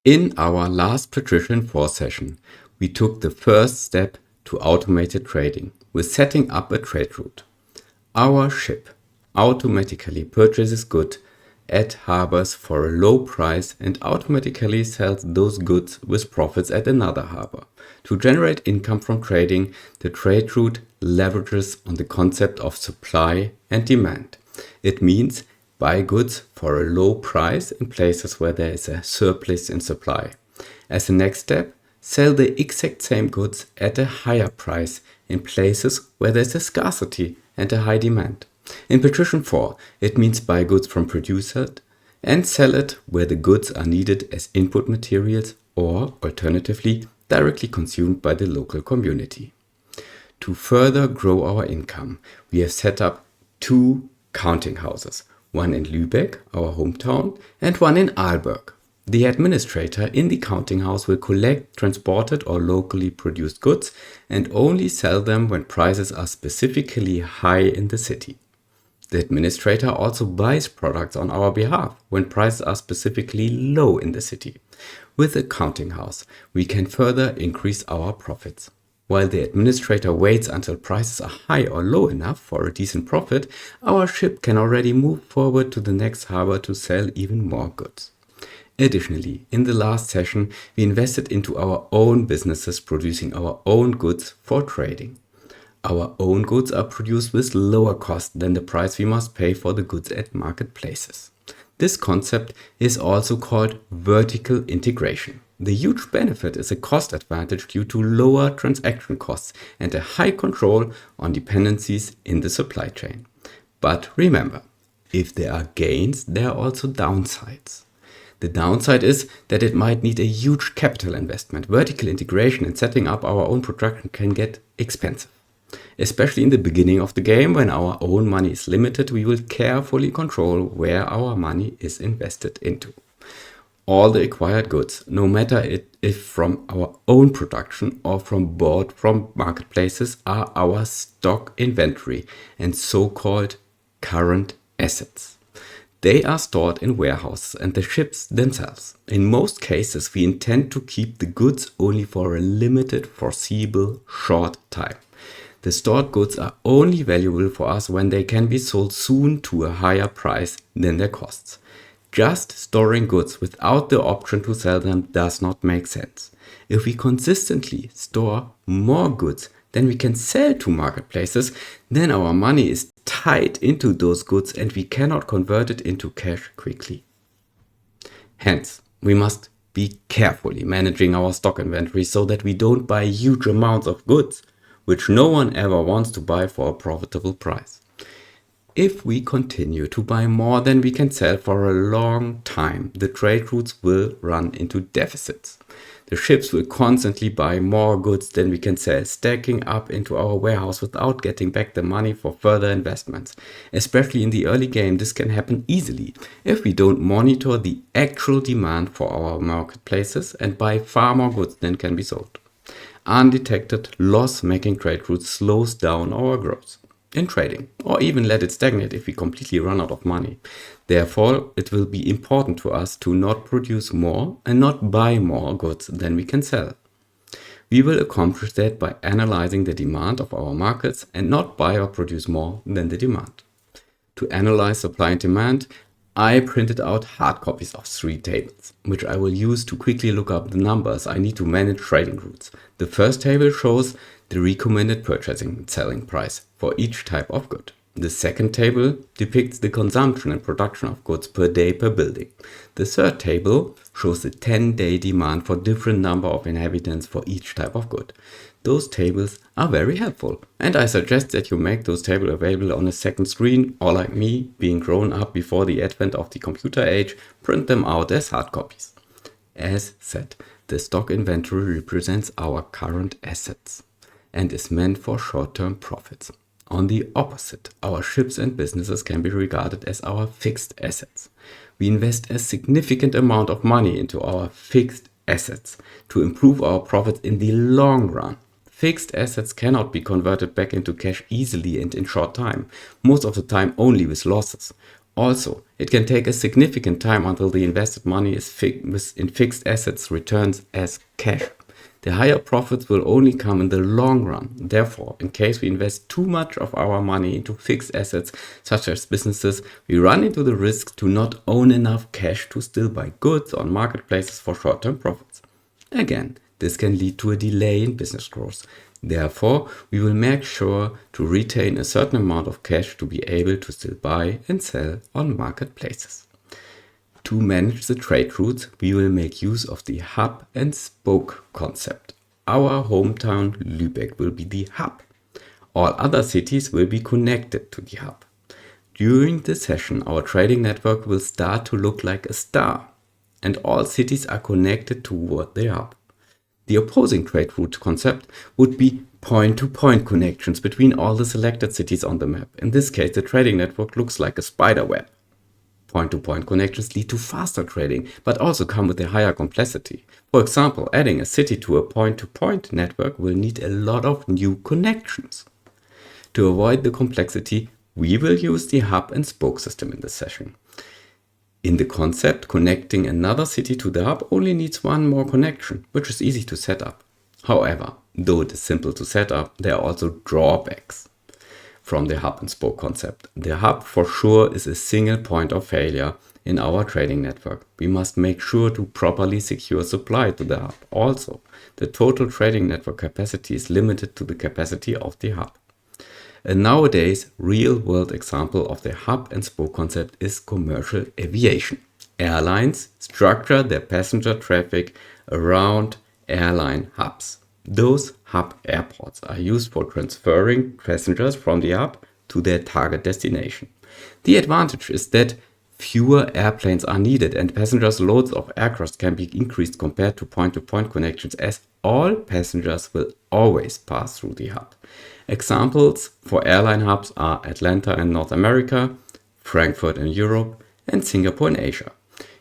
In our last Patrician 4 session, we took the first step to automated trading with setting up a trade route. Our ship automatically purchases goods at harbors for a low price and automatically sells those goods with profits at another harbor. To generate income from trading, the trade route leverages on the concept of supply and demand. It means buy goods for a low price in places where there is a surplus in supply. As a next step, sell the exact same goods at a higher price in places where there is a scarcity and a high demand. In Patrician 4, it means buy goods from producers and sell it where the goods are needed as input materials or, alternatively, directly consumed by the local community. To further grow our income, we have set up 2 counting houses, one in Lübeck, our hometown, and one in Aalborg. The administrator in the counting house will collect transported or locally produced goods and only sell them when prices are specifically high in the city. The administrator also buys products on our behalf when prices are specifically low in the city. With a counting house, we can further increase our profits. While the administrator waits until prices are high or low enough for a decent profit, our ship can already move forward to the next harbor to sell even more goods. Additionally, in the last session, we invested into our own businesses producing our own goods for trading. Our own goods are produced with lower cost than the price we must pay for the goods at marketplaces. This concept is also called vertical integration. The huge benefit is a cost advantage due to lower transaction costs and a high control on dependencies in the supply chain. But remember, if there are gains, there are also downsides. The downside is that it might need a huge capital investment. Vertical integration and setting up our own production can get expensive. Especially in the beginning of the game, when our own money is limited, we will carefully control where our money is invested into. All the acquired goods, no matter if from our own production or bought from marketplaces, are our stock inventory and so-called current assets. They are stored in warehouses and the ships themselves. In most cases, we intend to keep the goods only for a limited, foreseeable, short time. The stored goods are only valuable for us when they can be sold soon to a higher price than their costs. Just storing goods without the option to sell them does not make sense. If we consistently store more goods than we can sell to marketplaces, then our money is tied into those goods and we cannot convert it into cash quickly. Hence, we must be carefully managing our stock inventory so that we don't buy huge amounts of goods, which no one ever wants to buy for a profitable price. If we continue to buy more than we can sell for a long time, the trade routes will run into deficits. The ships will constantly buy more goods than we can sell, stacking up into our warehouse without getting back the money for further investments. Especially in the early game, this can happen easily if we don't monitor the actual demand for our marketplaces and buy far more goods than can be sold. Undetected loss-making trade routes slows down our growth in trading, or even let it stagnate if we completely run out of money. Therefore, it will be important to us to not produce more and not buy more goods than we can sell. We will accomplish that by analyzing the demand of our markets and not buy or produce more than the demand. To analyze supply and demand, I printed out hard copies of 3 tables, which I will use to quickly look up the numbers I need to manage trading routes. The first table shows the recommended purchasing and selling price for each type of good. The second table depicts the consumption and production of goods per day per building. The third table shows the 10-day demand for different number of inhabitants for each type of good. Those tables are very helpful, and I suggest that you make those tables available on a second screen, or like me, being grown up before the advent of the computer age, print them out as hard copies. As said, the stock inventory represents our current assets and is meant for short-term profits. On the opposite, our ships and businesses can be regarded as our fixed assets. We invest a significant amount of money into our fixed assets to improve our profits in the long run. Fixed assets cannot be converted back into cash easily and in short time, most of the time only with losses. Also, it can take a significant time until the invested money is in fixed assets returns as cash. The higher profits will only come in the long run. Therefore, in case we invest too much of our money into fixed assets, such as businesses, we run into the risk to not own enough cash to still buy goods on marketplaces for short-term profits. Again, this can lead to a delay in business growth. Therefore, we will make sure to retain a certain amount of cash to be able to still buy and sell on marketplaces. To manage the trade routes, we will make use of the hub and spoke concept. Our hometown Lübeck will be the hub. All other cities will be connected to the hub. During the session, our trading network will start to look like a star, and all cities are connected toward the hub. The opposing trade route concept would be point-to-point connections between all the selected cities on the map. In this case, the trading network looks like a spider web. Point-to-point connections lead to faster trading, but also come with a higher complexity. For example, adding a city to a point-to-point network will need a lot of new connections. To avoid the complexity, we will use the hub and spoke system in this session. In the concept, connecting another city to the hub only needs one more connection, which is easy to set up. However, though it is simple to set up, there are also drawbacks from the hub and spoke concept. The hub for sure is a single point of failure in our trading network. We must make sure to properly secure supply to the hub. Also, the total trading network capacity is limited to the capacity of the hub. A nowadays real-world example of the hub and spoke concept is commercial aviation. Airlines structure their passenger traffic around airline hubs. Those hub airports are used for transferring passengers from the hub to their target destination. The advantage is that fewer airplanes are needed and passengers' loads of aircraft can be increased compared to point-to-point connections, as all passengers will always pass through the hub. Examples for airline hubs are Atlanta in North America, Frankfurt in Europe, and Singapore in Asia.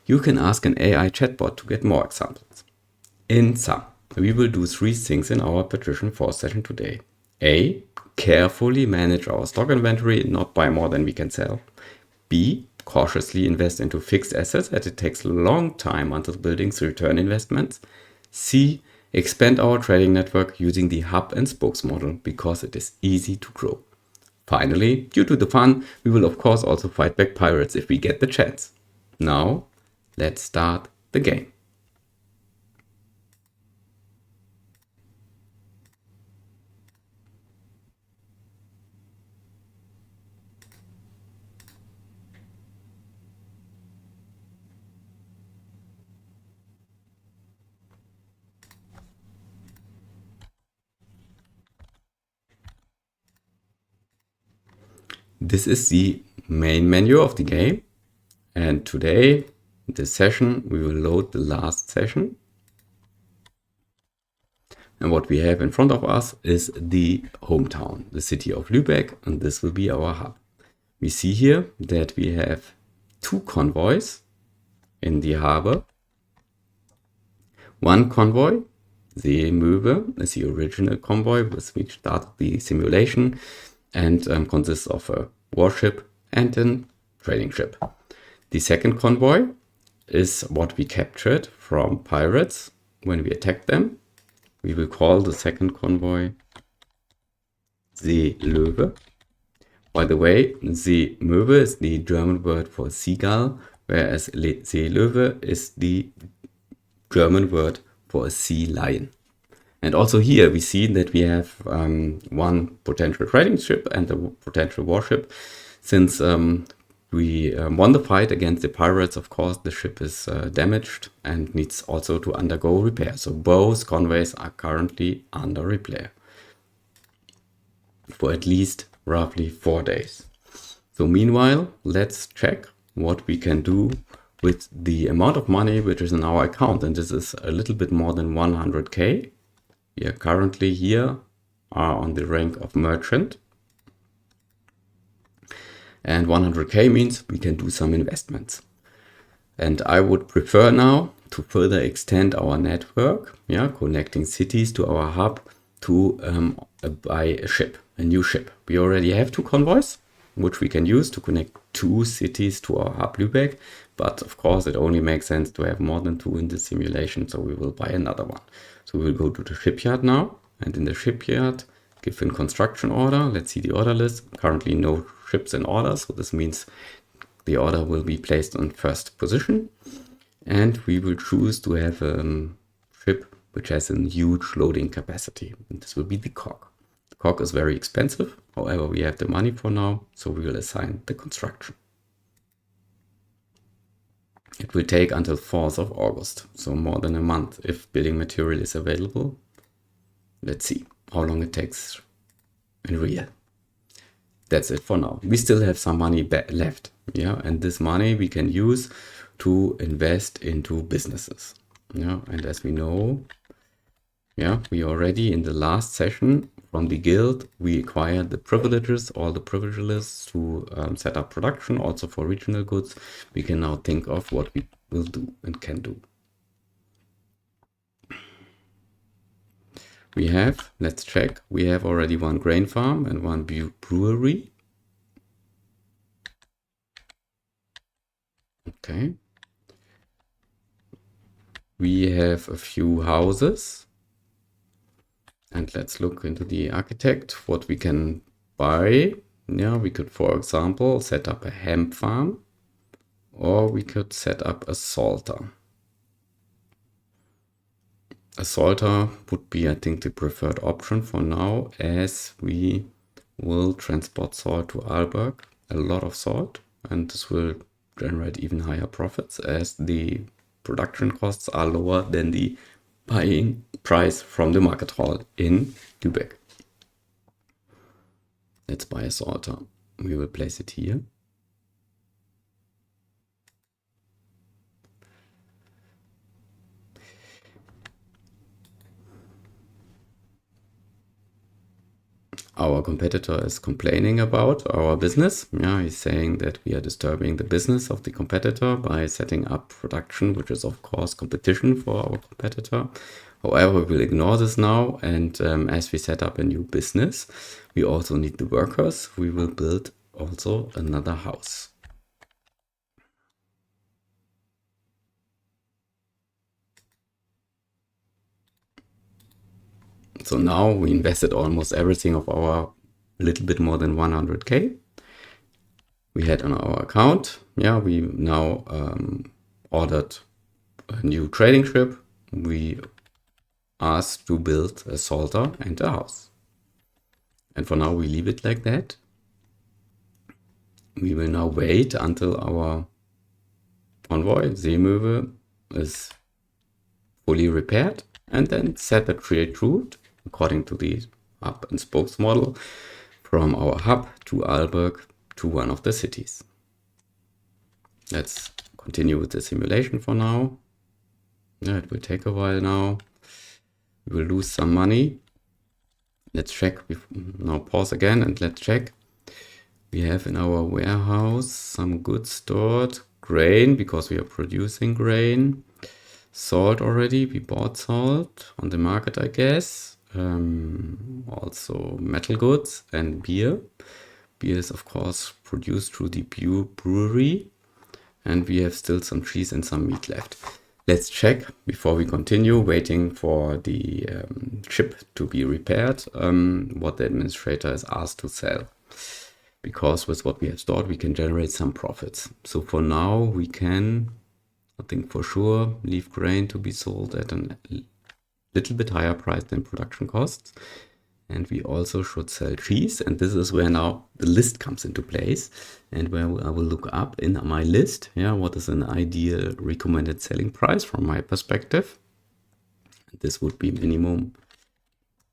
You can ask an AI chatbot to get more examples. In sum, we will do 3 things in our Patrician 4 session today. A. Carefully manage our stock inventory and not buy more than we can sell. B. Cautiously invest into fixed assets as it takes a long time until buildings return investments. C. Expand our trading network using the hub and spokes model because it is easy to grow. Finally, due to the fun, we will of course also fight back pirates if we get the chance. Now, let's start the game. This is the main menu of the game, and today, in this session, we will load the last session. And what we have in front of us is the hometown, the city of Lübeck, and this will be our hub. We see here that we have 2 convoys in the harbor. One convoy, the Möwe, is the original convoy with which started the simulation, and consists of a warship and a trading ship. The second convoy is what we captured from pirates when we attacked them. We will call the second convoy the Löwe. By the way, the Möwe is the German word for seagull, whereas the Löwe is the German word for a sea lion. And also here we see that we have one potential trading ship and a potential warship. Since we won the fight against the pirates, of course, the ship is damaged and needs also to undergo repair. So both convoys are currently under repair for at least roughly 4 days. So meanwhile, let's check what we can do with the amount of money which is in our account. And this is a little bit more than 100k. We are currently here on the rank of merchant. And 100k means we can do some investments. And I would prefer now to further extend our network, connecting cities to our hub, to buy a ship, a new ship. We already have 2 convoys, which we can use to connect 2 cities to our hub Lübeck. But of course, it only makes sense to have more than 2 in the simulation, so we will buy another one. So we'll go to the shipyard now, and in the shipyard, give in construction order. Let's see the order list. Currently no ships in order, so this means the order will be placed on first position. And we will choose to have a ship which has a huge loading capacity. And this will be the cock. The cock is very expensive. However, we have the money for now, so we will assign the construction. It will take until 4th of August, so more than a month if building material is available. Let's see how long it takes in real. That's it for now. We still have some money left, yeah, and this money we can use to invest into businesses, yeah. And as we know, yeah, we already in the last session from the guild, we acquired the privileges, all the privileges to set up production, also for regional goods. We can now think of what we will do and can do. We have, let's check, we have already 1 grain farm and 1 brewery. Okay. We have a few houses. And let's look into the architect, what we can buy. Yeah, we could, for example, set up a hemp farm, or we could set up a salter. A salter would be, I think, the preferred option for now, as we will transport salt to Aalborg, a lot of salt, and this will generate even higher profits as the production costs are lower than the buying price from the market hall in Lübeck. Let's buy a salter. We will place it here. Our competitor is complaining about our business. Yeah, he's saying that we are disturbing the business of the competitor by setting up production, which is of course competition for our competitor. However, we will ignore this now, and as we set up a new business, we also need the workers. We will build also another house. So now we invested almost everything of our little bit more than 100k we had on our account. Yeah, we now ordered a new trading ship. We asked to build a salter and a house. And for now we leave it like that. We will now wait until our convoy, Seemöwe, is fully repaired, and then set a trade route according to the hub and spokes model from our hub to Aalborg to one of the cities. Let's continue with the simulation for now. Yeah, it will take a while now. We will lose some money. Let's check. Now pause again and let's check. We have in our warehouse some goods stored. Grain, because we are producing grain. Salt already. We bought salt on the market, I guess. Also metal goods and beer. Beer is of course produced through the brewery. And we have still some cheese and some meat left. Let's check before we continue, waiting for the ship to be repaired, what the administrator is asked to sell. Because with what we have stored, we can generate some profits. So for now, we can, I think for sure, leave grain to be sold at a little bit higher price than production costs. And we also should sell cheese. And this is where now the list comes into place, and where I will look up in my list, yeah, what is an ideal recommended selling price from my perspective. This would be minimum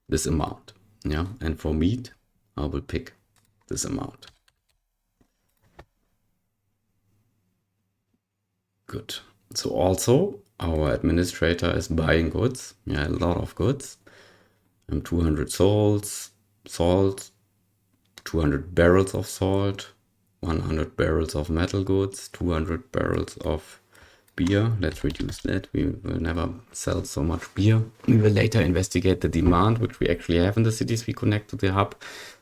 this amount. Yeah, and for meat, I will pick this amount. Good. So also our administrator is buying goods. Yeah, a lot of goods. 200 salt, 200 barrels of salt, 100 barrels of metal goods, 200 barrels of beer. Let's reduce that. We will never sell so much beer. We will later investigate the demand, which we actually have in the cities we connect to the hub.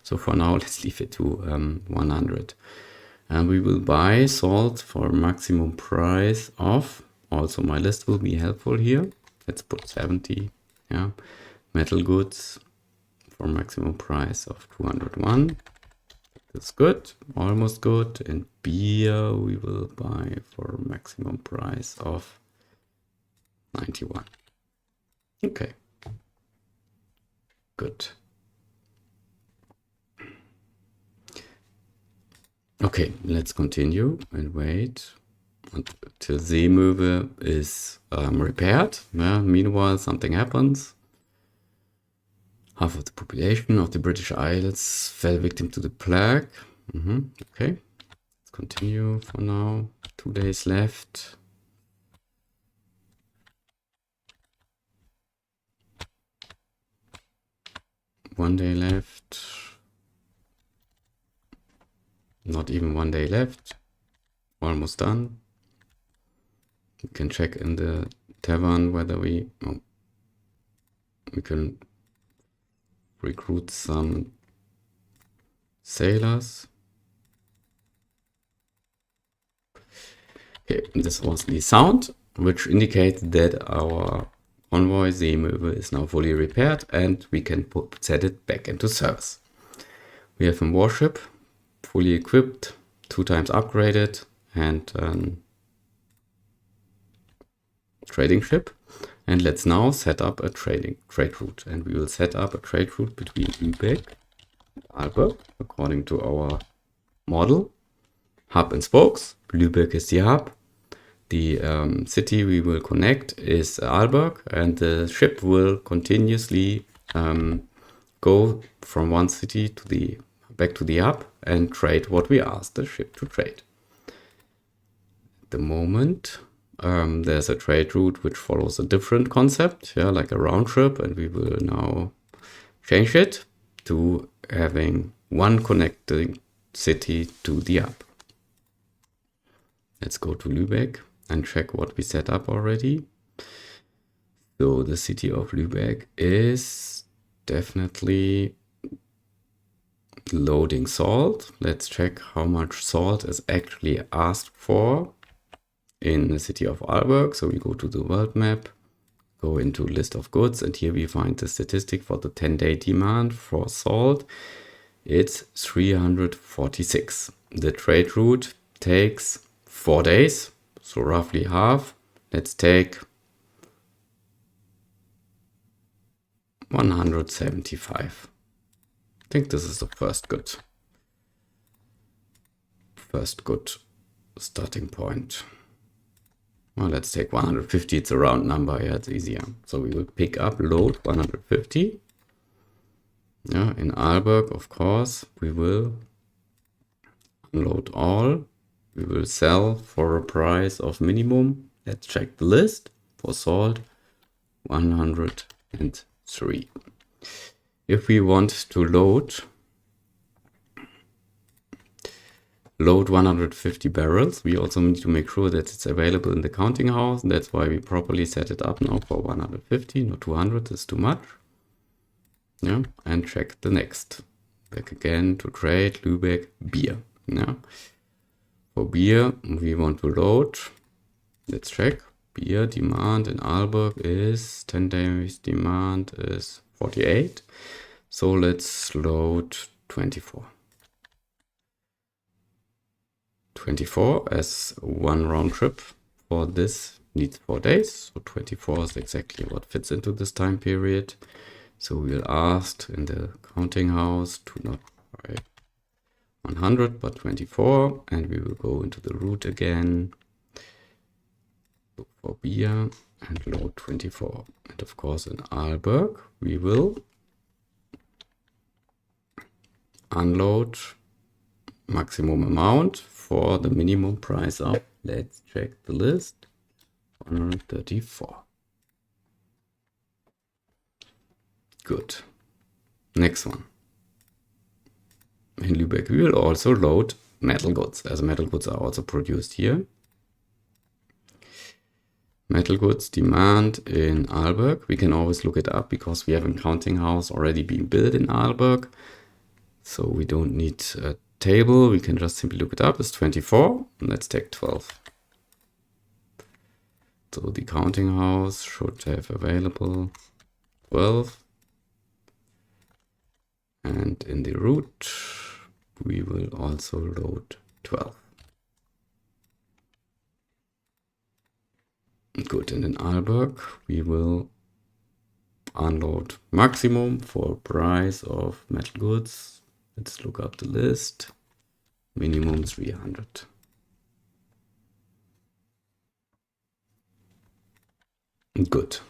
So for now, let's leave it to 100. And we will buy salt for a maximum price of, also my list will be helpful here. Let's put 70, yeah. Metal goods for maximum price of 201. That's good, almost good. And beer we will buy for a maximum price of 91. Okay, good. Okay, let's continue and wait until Seemöwe is repaired. Yeah, meanwhile, something happens. Half of the population of the British Isles fell victim to the plague. Okay, let's continue for now. 2 days left. One day left. Not even 1 day left. Almost done. We can check in the tavern whether we can recruit some sailors. Okay, this was the sound, which indicates that our convoy Seemöwe is now fully repaired and we can set it back into service. We have a warship, fully equipped, 2 times upgraded, and trading ship. And let's now set up a trade route. And we will set up a trade route between Lübeck and Aalborg according to our model. Hub and spokes. Lübeck is the hub. The city we will connect is Aalborg, and the ship will continuously go from one city to back to the hub and trade what we asked the ship to trade. At the moment, there's a trade route which follows a different concept, yeah, like a round trip, and we will now change it to having one connecting city to the hub. Let's go to Lübeck and check what we set up already. So the city of Lübeck is definitely loading salt. Let's check how much salt is actually asked for in the city of Aalborg. So we go to the world map, go into list of goods, and here we find the statistic for the 10-day demand for salt. It's 346. The trade route takes 4 days, so roughly half. Let's take 175. I think this is the first good starting point. Well, let's take 150. It's a round number. Yeah, it's easier. So we will pick up load 150. Yeah, in Aalborg, of course, we will unload all. We will sell for a price of minimum. Let's check the list for salt. 103. If we want to load 150 barrels, we also need to make sure that it's available in the counting house. That's why we properly set it up now for 150, not 200, is too much. Yeah, and check the next. Back again to trade, Lübeck, beer. Yeah. For beer, we want to load. Let's check. Beer demand in Aalborg is 10 days demand is 48. So let's load 24. 24 as one round trip for this needs 4 days. So 24 is exactly what fits into this time period. So we'll ask in the counting house to not try 100 but 24, and we will go into the route again, look for beer and load 24. And of course in Aalborg we will unload maximum amount for the minimum price of, let's check the list, 134. Good. Next one. In Lübeck we will also load metal goods, as metal goods are also produced here. Metal goods demand in Aalborg. We can always look it up because we have a counting house already being built in Aalborg. So we don't need a table. We can just simply look it up. It's 24. Let's take 12. So the counting house should have available 12. And in the root, we will also load 12. Good, and in Aalborg, we will unload maximum for price of metal goods. Let's look up the list. Minimum 300. Good.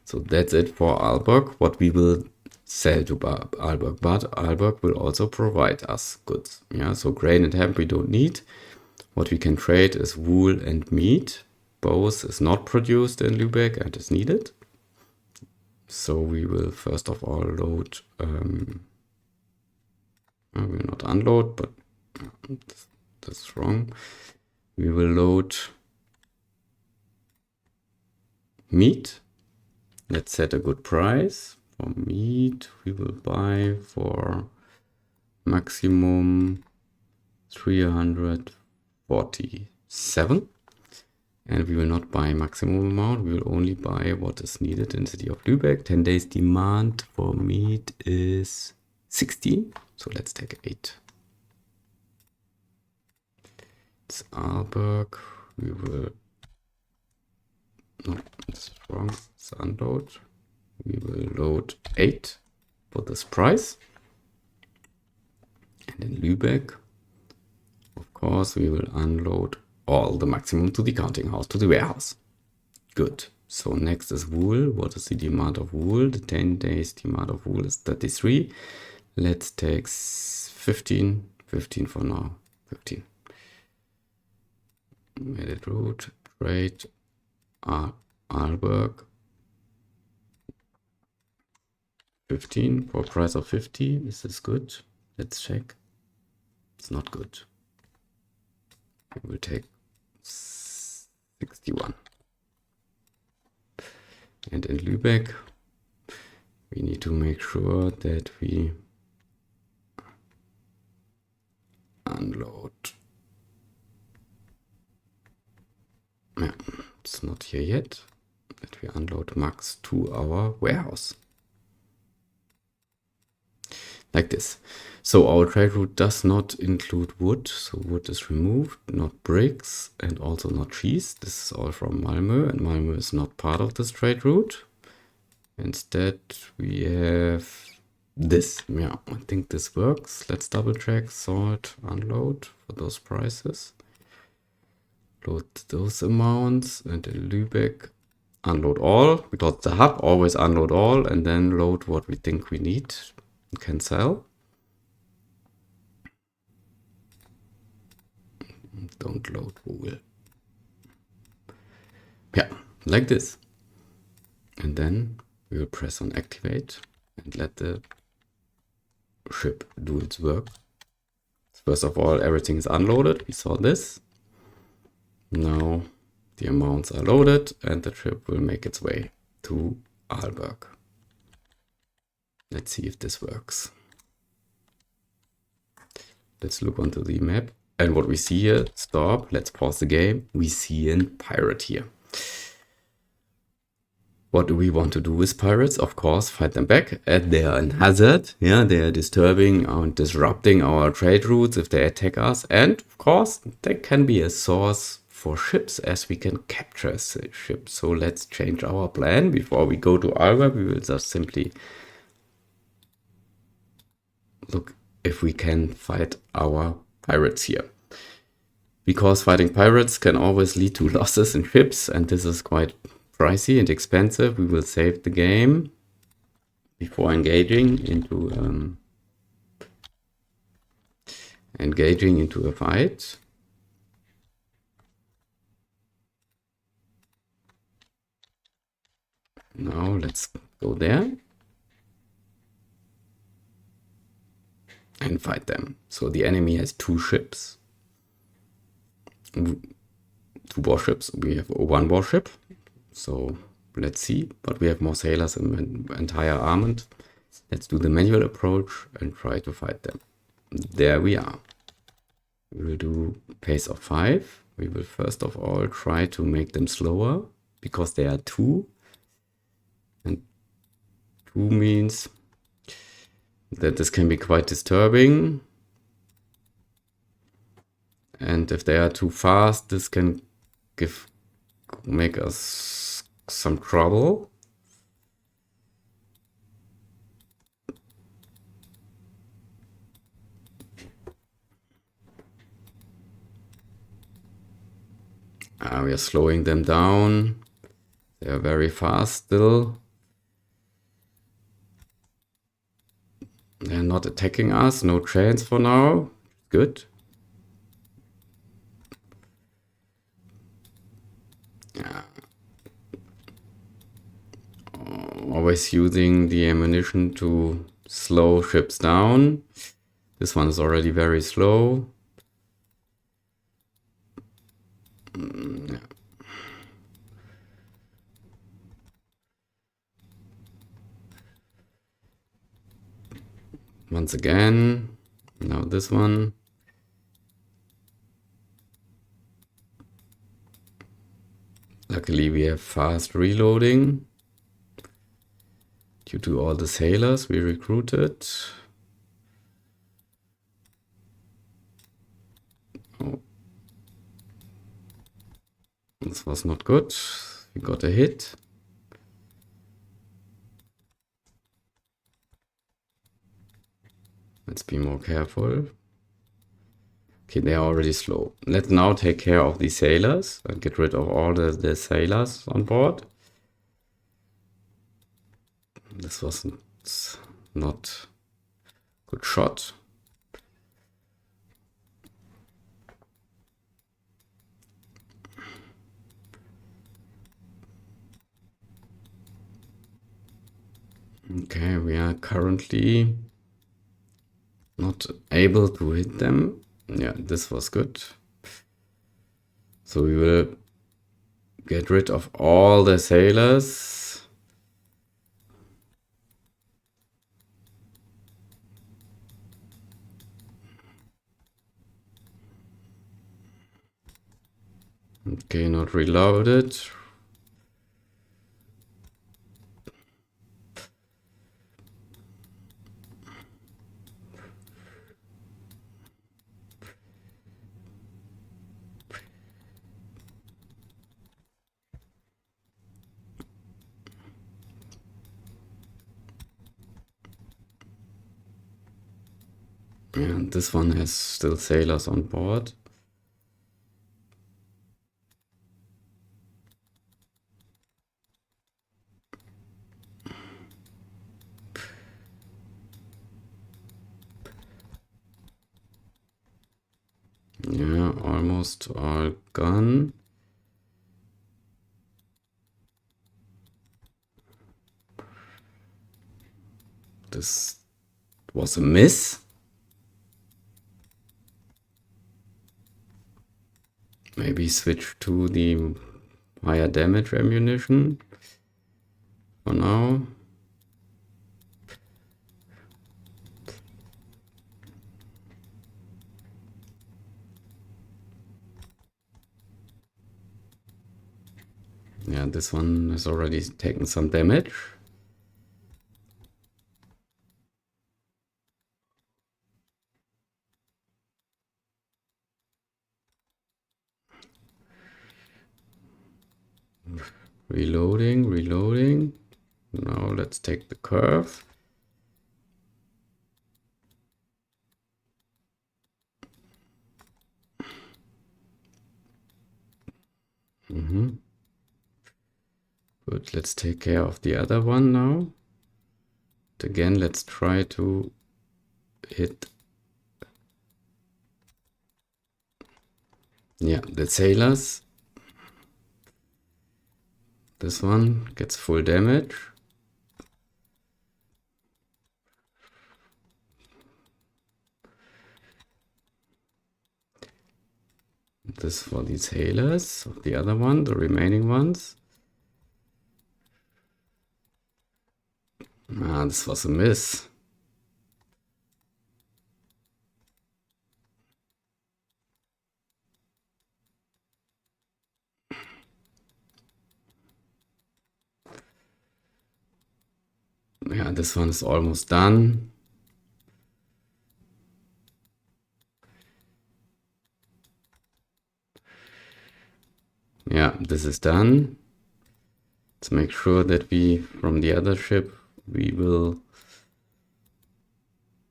So that's it for Aalborg. What we will sell to Aalborg, but Aalborg will also provide us goods. Yeah, so grain and hemp we don't need. What we can trade is wool and meat. Both is not produced in Lübeck and is needed. So we will first of all load, we will not unload, but that's wrong. We will load meat. Let's set a good price. For meat, we will buy for maximum 347. And we will not buy maximum amount. We will only buy what is needed in the city of Lübeck. 10 days demand for meat is 16. So let's take 8. It's Aalborg. We will, no, it's wrong. It's unload. We will load 8 for this price. And in Lübeck, of course, we will unload all the maximum to the counting house, to the warehouse. Good. So next is wool. What is the demand of wool? The 10 days demand of wool is 33. Let's take 15. 15 for now. 15. Edit route. Trade. Aalborg. 15 for a price of 50. Is this good? Let's check. It's not good. We will take 61. And in Lübeck, we need to make sure that we unload. Yeah, it's not here yet. That we unload max to our warehouse. Like this. So our trade route does not include wood. So wood is removed, not bricks, and also not cheese. This is all from Malmö, and Malmö is not part of this trade route. Instead, we have this. Yeah, I think this works. Let's double check. Salt, unload for those prices. Load those amounts, and in Lübeck, unload all, because the hub always unload all, and then load what we think we need. Can sell. Don't load wool. Yeah, like this. And then we will press on activate and let the ship do its work. First of all, everything is unloaded. We saw this. Now the amounts are loaded and the ship will make its way to Aalborg. Let's see if this works. Let's look onto the map. And what we see here, stop, let's pause the game. We see a pirate here. What do we want to do with pirates? Of course, fight them back. They are a hazard. Yeah, they are disturbing and disrupting our trade routes if they attack us. And of course, they can be a source for ships as we can capture ships. So let's change our plan. Before we go to Aalborg, we will just simply look if we can fight our pirates here. Because fighting pirates can always lead to losses in ships, and this is quite pricey and expensive. We will save the game before engaging into a fight. Now let's go there and fight them. So the enemy has 2 ships. 2 warships. We have 1 warship. So let's see. But we have more sailors and entire armament. Let's do the manual approach and try to fight them. There we are. We will do pace of 5. We will first of all try to make them slower because they are 2. And 2 means that this can be quite disturbing. And if they are too fast, this can make us some trouble. We are slowing them down. They are very fast still. They're not attacking us. No chance for now. Good. Always using the ammunition to slow ships down. This one is already very slow. Once again, now this one. Luckily we have fast reloading. Due to all the sailors we recruited. Oh. This was not good. We got a hit. Let's be more careful. Okay, they are already slow. Let's now take care of the sailors and get rid of all the sailors on board. This was not a good shot. Okay, we are currently not able to hit them. Yeah, this was good. So we will get rid of all the sailors. Okay, not reloaded. And this one has still sailors on board. Yeah, almost all gone. This was a miss. Maybe switch to the higher damage ammunition for now. Yeah, this one has already taken some damage. Reloading. Now let's take the curve. Good, let's take care of the other one now. And again, let's try to hit. Yeah, the sailors. This one gets full damage. This for these sailors, the other one, the remaining ones. Ah, this was a miss. Yeah, this one is almost done. Yeah, this is done. Let's make sure that we, from the other ship, we will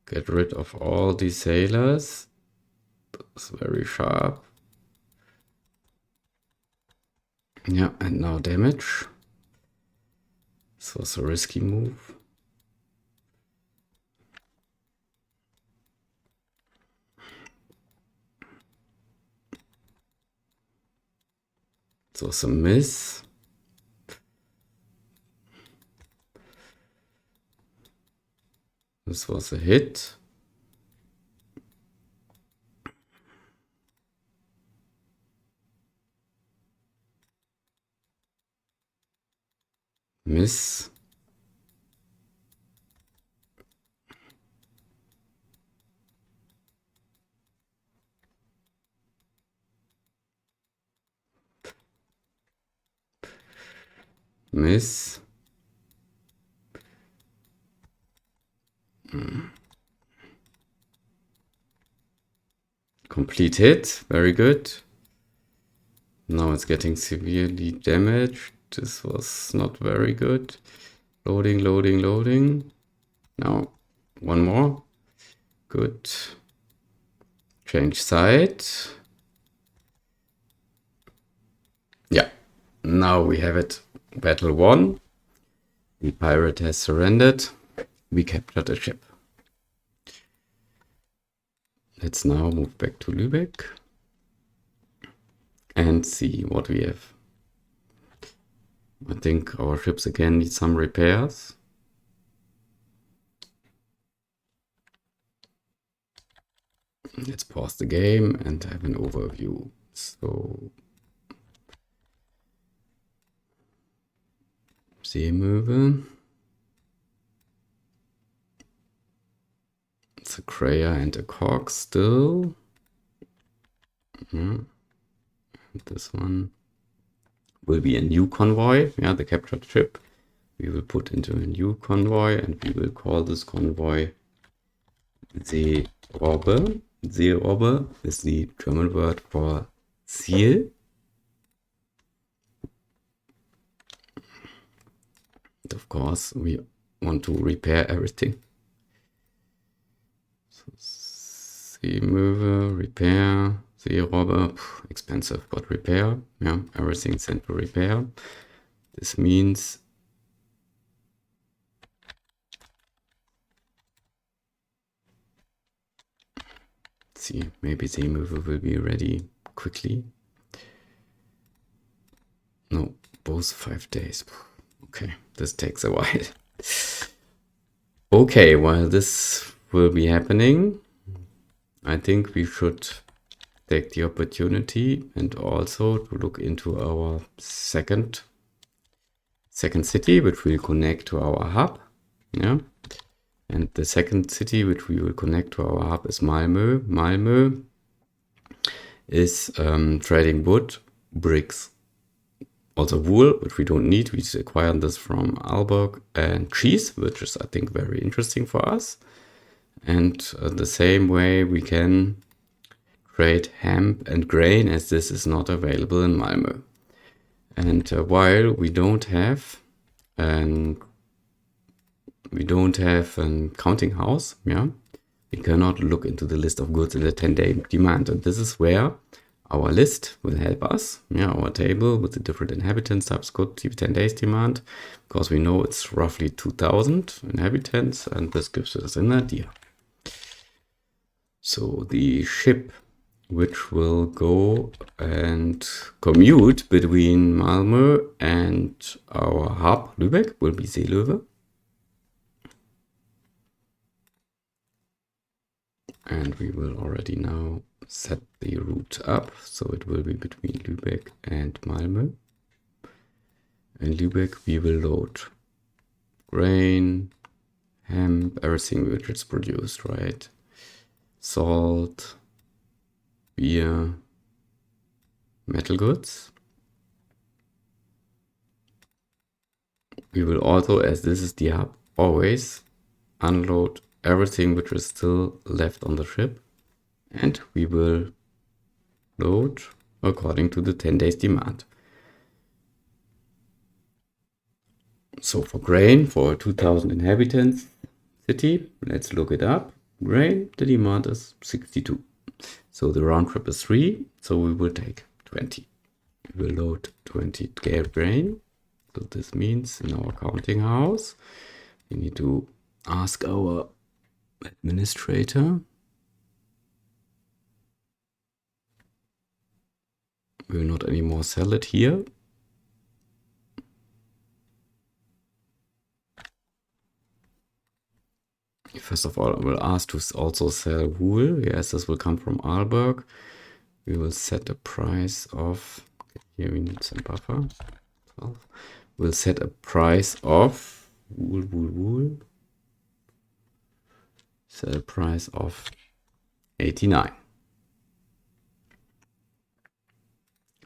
get rid of all these sailors. That's very sharp. Yeah, and now damage. This was a risky move. This was a miss. This was a hit. Miss. Miss. Complete hit. Very good. Now it's getting severely damaged. This was not very good. Loading, loading, loading. Now, one more. Good. Change side. Yeah. Now we have it. Battle won. The pirate has surrendered. We captured a ship. Let's now move back to Lübeck and see what we have. I think our ships again need some repairs. Let's pause the game and have an overview. So, Seemöwe. It's a Kreia and a Cork still. This one will be a new convoy. Yeah, the captured ship. We will put into a new convoy and we will call this convoy Seerobbe. Seerobbe is the German word for seal. And of course, we want to repair everything. So, Seemöwe, repair, Seerobbe, expensive, but repair. Yeah, everything sent to repair. This means see, maybe Seemöwe will be ready quickly. No, both 5 days. Okay, this takes a while. Okay, while this will be happening, I think we should take the opportunity and also to look into our second city, which will connect to our hub. Yeah. And the second city which we will connect to our hub is Malmö. Malmö is trading wood, bricks, also wool, which we don't need. We acquired this from Aalborg, and cheese, which is, I think, very interesting for us. And the same way we can trade hemp and grain, as this is not available in Malmö. And while we don't have a counting house, yeah, we cannot look into the list of goods in the 10-day demand. And this is where our list will help us. Yeah, our table with the different inhabitants types good 10 days demand, because we know it's roughly 2,000 inhabitants, and this gives us an idea. So the ship which will go and commute between Malmö and our hub, Lübeck, will be Seelöwe. And we will already now set the route up, so it will be between Lübeck and Malmö. In Lübeck we will load grain, hemp, everything which is produced, right? Salt, beer, metal goods. We will also, as this is the hub, always unload everything which is still left on the ship, and we will load according to the 10 days demand. So for grain, for a 2000 inhabitants city, let's look it up. Grain, the demand is 62. So the round trip is 3, so we will take 20. We will load 20 grain. So this means in our counting house, we need to ask our administrator. We will not anymore sell it here. First of all, I will ask to also sell wool. Yes, this will come from Aalborg. We will set a price of, here we need some buffer. 12. We'll set a price of wool. Set a price of 89.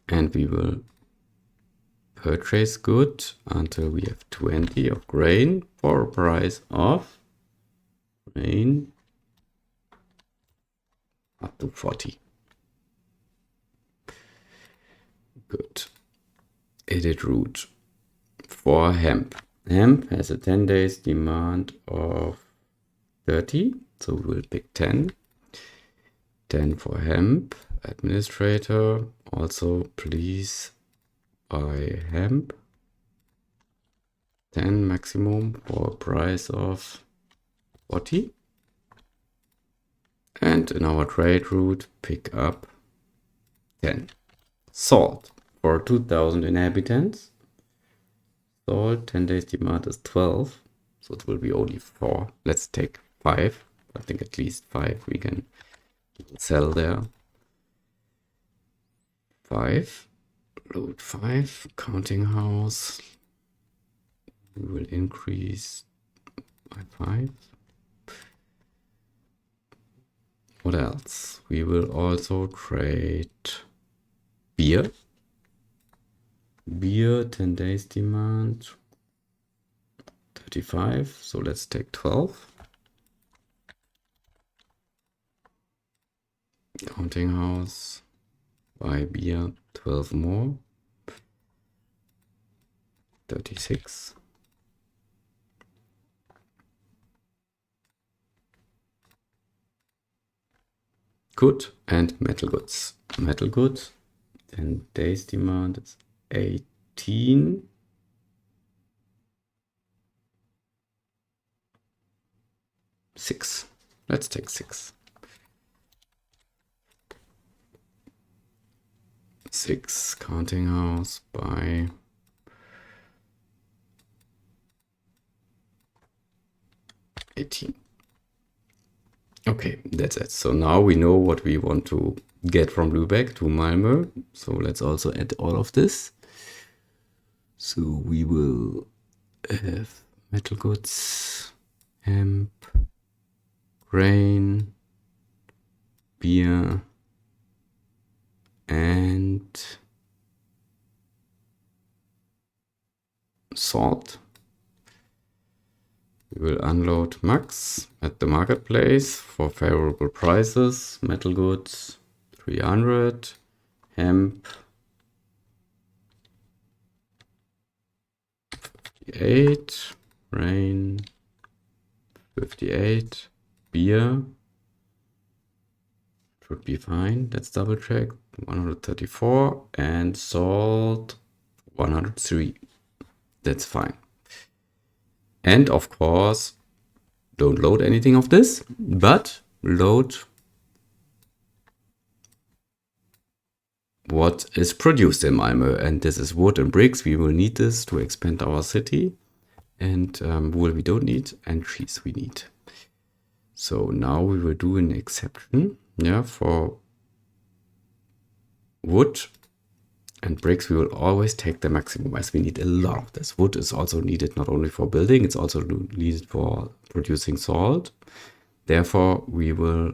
And we will purchase good until we have 20 of grain for a price of grain up to 40. Good. Edit route for hemp. Hemp has a 10 days demand of 30, so we will pick 10. 10 for hemp. Administrator, also please buy hemp. 10 maximum for a price of 40. And in our trade route, pick up 10. Salt for 2000 inhabitants. Salt, 10 days demand is 12. So it will be only 4. Let's take 5. I think at least 5 we can sell there. 5. Load 5. Counting house. We will increase by 5. What else? We will also trade beer. Beer, 10 days demand, 35. So let's take 12. Counting house, buy beer, 12 more, 36. Good. And metal goods. Metal goods, 10 days demand, it's 18. Six. Let's take 6. 6. Counting house by 18. Okay, that's it. So now we know what we want to get from Lübeck to Malmö. So let's also add all of this. So we will have metal goods, hemp, grain, beer, and salt. We will unload max at the marketplace for favorable prices. Metal goods 300, hemp 58, grain 58, beer should be fine. Let's double check. 134 and salt 103. That's fine. And of course, don't load anything of this, but load what is produced in Malmö. And this is wood and bricks. We will need this to expand our city. And wool we don't need, and cheese we need. So now we will do an exception, yeah, for wood and bricks, we will always take the maximum, as we need a lot of this. Wood is also needed not only for building, it's also needed for producing salt. Therefore, we will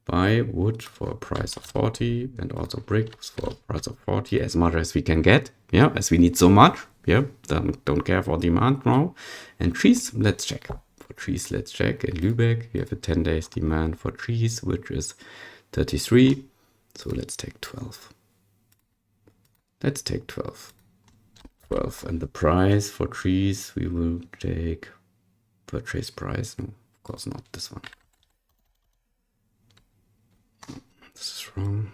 buy wood for a price of 40 and also bricks for a price of 40, as much as we can get, yeah, as we need so much. Yeah, don't care for demand now. And trees, let's check. For trees, let's check. In Lübeck, we have a 10 days demand for trees, which is 33. So let's take 12. Let's take 12. 12. And the price for trees, we will take purchase price. No, of course not this one. This is wrong.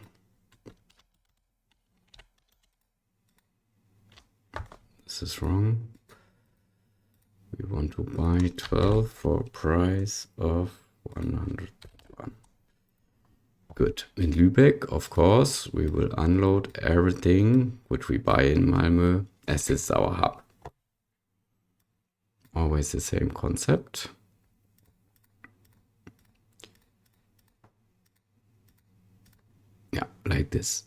This is wrong. We want to buy 12 for a price of 101. Good. In Lübeck, of course, we will unload everything which we buy in Malmö, as this is our hub. Always the same concept. Yeah, like this.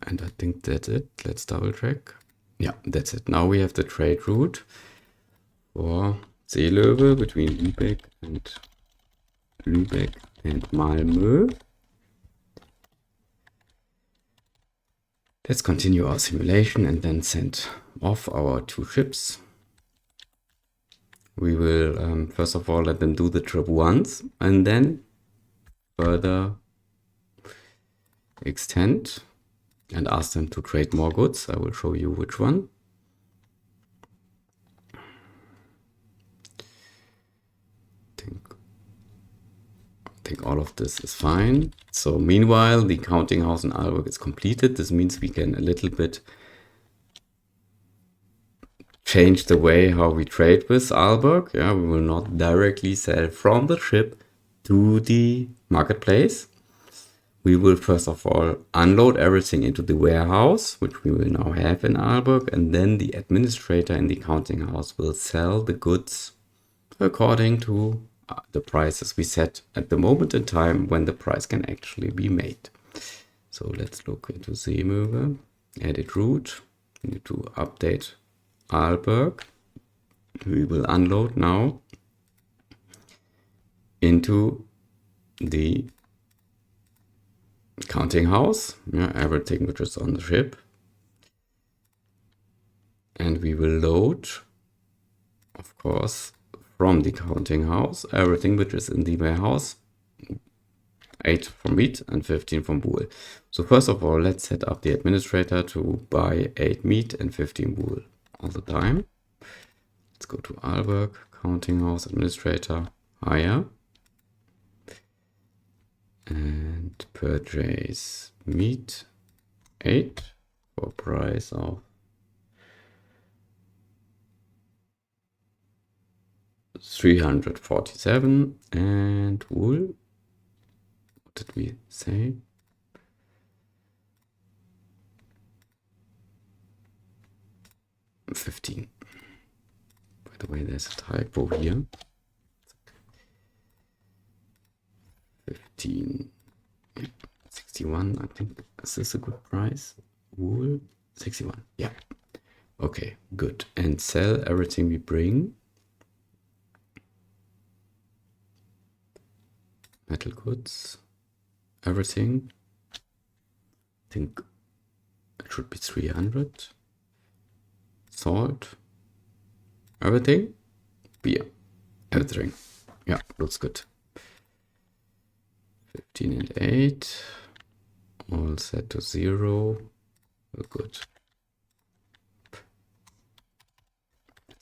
And I think that's it. Let's double check. Yeah, that's it. Now we have the trade route for Seelöwe between Lübeck and Malmö. Let's continue our simulation and then send off our 2 ships. We will first of all let them do the trip once and then further extend and ask them to trade more goods. I will show you which one. I think all of this is fine. So meanwhile, the counting house in Aalborg is completed. This means we can a little bit change the way how we trade with Aalborg. Yeah, we will not directly sell from the ship to the marketplace. We will first of all unload everything into the warehouse, which we will now have in Aalborg, and then the administrator in the counting house will sell the goods according to the prices we set at the moment in time when the price can actually be made. So let's look into Seemöwe, edit route. We need to update Aalborg. We will unload now into the counting house, yeah, everything which is on the ship, and we will load, of course, from the counting house everything which is in the warehouse, 8 from meat and 15 from wool. So first of all, let's set up the administrator to buy 8 meat and 15 wool all the time. Let's go to Aalborg, counting house, administrator, hire. And purchase meat 8 for a price of 347, and wool, what did we say? $15. By the way, there's a typo here. 15, 61, I think. Is this a good price? Wool, 61, yeah. Okay, good. And sell everything we bring. Metal goods, everything. I think it should be 300. Salt, everything. Beer, everything. Yeah, looks good. 15 and 8, all set to 0. Good.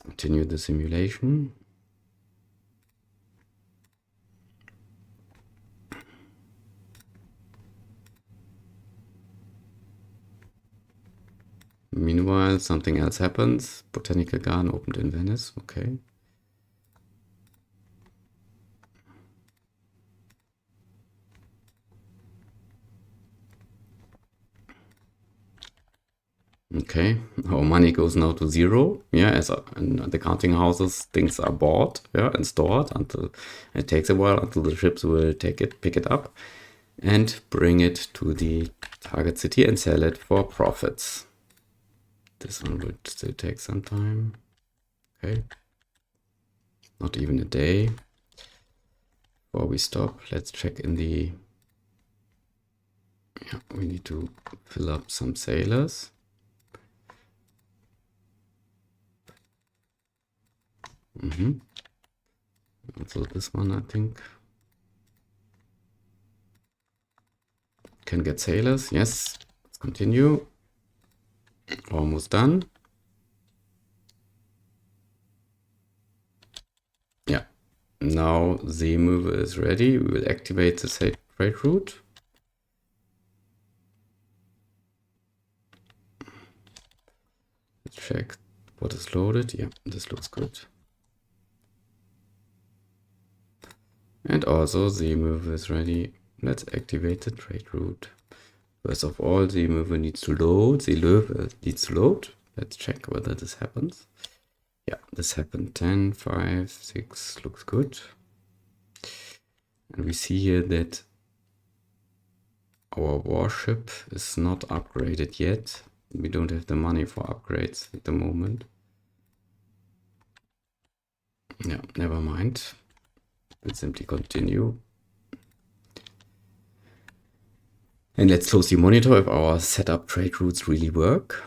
Continue the simulation. Meanwhile, something else happens. Botanical garden opened in Venice. Okay. Okay, our money goes now to 0. Yeah, as in the counting houses, things are bought, yeah, and stored until it takes a while until the ships will pick it up. and bring it to the target city and sell it for profits. This one would still take some time. Okay. Not even a day. Before we stop, let's check in the... Yeah, we need to fill up some sailors. Also this one, I think. Can get sailors. Yes. Let's continue. Almost done. Yeah. Now the mover is ready. We will activate the trade route. Let's check what is loaded. Yeah, this looks good. And also the mover is ready. Let's activate the trade route. First of all, the mover needs to load. The Löwe needs to load. Let's check whether this happens. Yeah, this happened. 10, 5, 6, looks good. And we see here that our warship is not upgraded yet. We don't have the money for upgrades at the moment. Yeah, never mind. We'll simply continue. And let's closely monitor if our setup trade routes really work.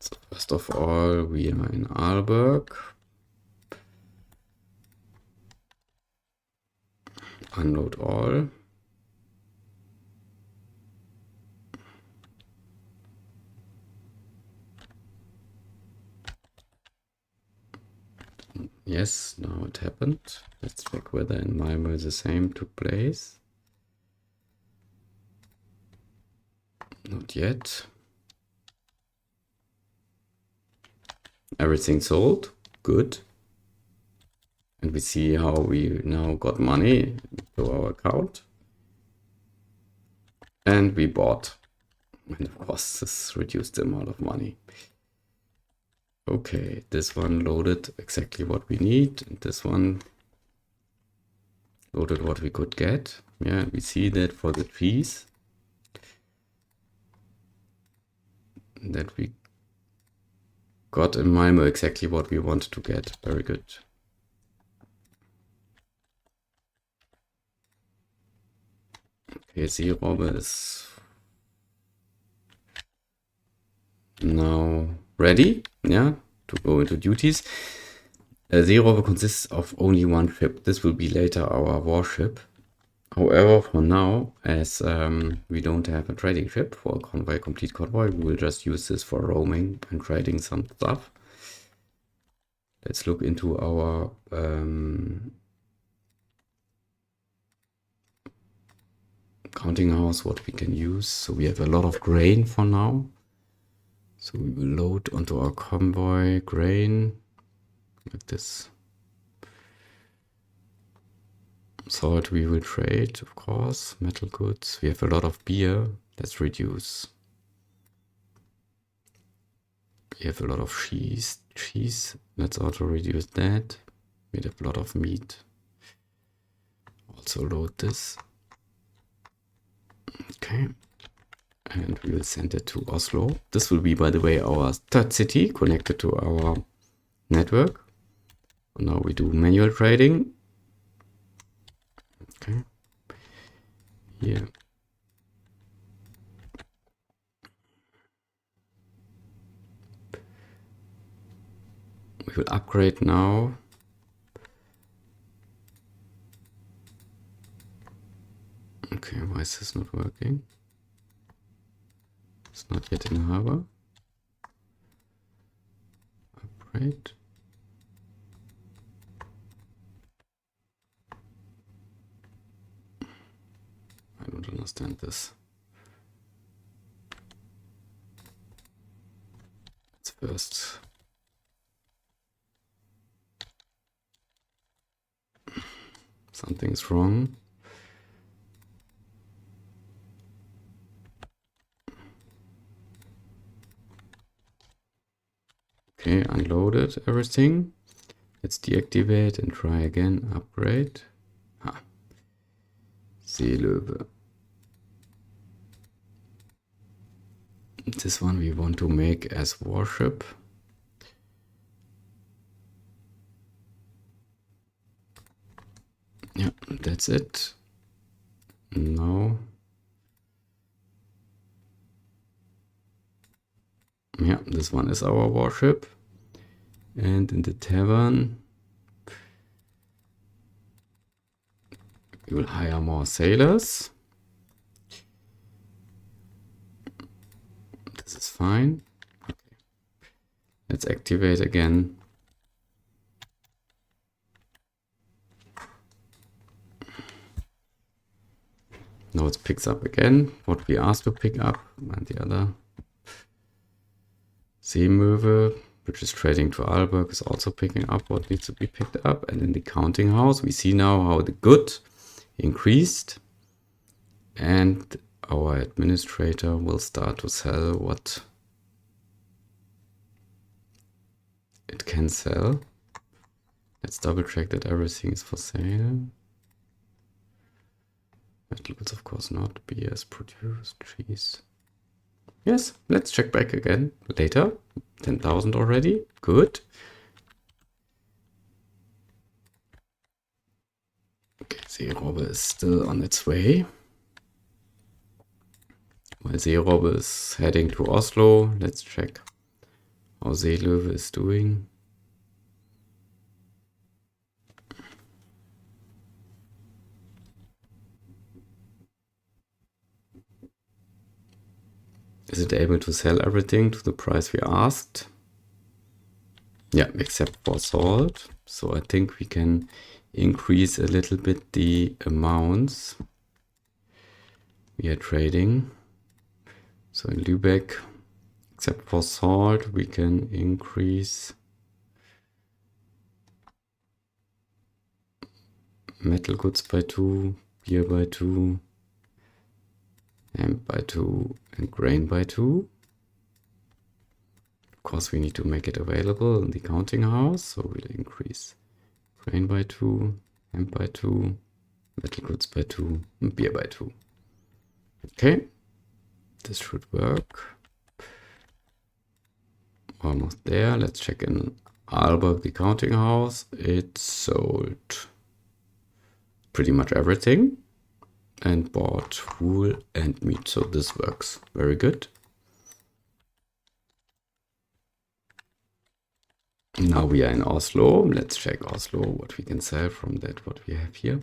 So first of all, we are in Aalborg. Unload all. Yes, now it happened. Let's check whether in Malmö the same took place. Not yet. Everything sold. Good. And we see how we now got money to our account. And we bought. And of course, this reduced the amount of money. Okay, this one loaded exactly what we need. And this one loaded what we could get. Yeah, we see that for the trees that we got in Malmö exactly what we wanted to get. Very good. Okay, Seerobbe is now ready, yeah, to go into duties. Seerobbe consists of only one ship. This will be later our warship. However, for now, as we don't have a trading ship for a convoy, complete convoy, we will just use this for roaming and trading some stuff. Let's look into our counting house, what we can use. So we have a lot of grain for now. So we will load onto our convoy grain like this. Salt we will trade, of course. Metal goods. We have a lot of beer. Let's reduce. We have a lot of cheese. Let's also reduce that. We have a lot of meat. Also load this. Okay. And we will send it to Oslo. This will be, by the way, our third city connected to our network. Now we do manual trading. Okay. Here. We will upgrade now. Okay, why is this not working? It's not yet in harbor. Upgrade. I don't understand this. It's first. Something's wrong. Okay, unloaded everything. Let's deactivate and try again. Upgrade. Seelöwe. This one we want to make as warship. Yeah, that's it. No. Yeah, this one is our warship. And in the tavern, we will hire more sailors. This is fine. Okay. Let's activate again. Now it picks up again what we asked to pick up, and the other Seemöwe, which is trading to Alberg, is also picking up what needs to be picked up. And in the counting house, we see now how the good increased, and our administrator will start to sell what it can sell. Let's double check that everything is for sale. Metal goods, of course not. Beer is produced. Cheese. Yes, let's check back again later. 10,000 already. Good. Okay, Seerobbe is still on its way. While Seerobbe is heading to Oslo, let's check how Seelöwe is doing. Is it able to sell everything to the price we asked? Yeah, except for salt. So I think we can increase a little bit the amounts we are trading. So in Lübeck, except for salt, we can increase metal goods by 2, beer by 2, hemp by 2, and grain by 2. Of course, we need to make it available in the counting house, so we'll increase grain by 2, hemp by 2, metal goods by 2, and beer by 2. Okay, this should work. Almost there. Let's check in Aalborg, the counting house. It sold pretty much everything and bought wool and meat, so this works very good. Now we are in Oslo. Let's check Oslo, what we can sell from that, what we have here.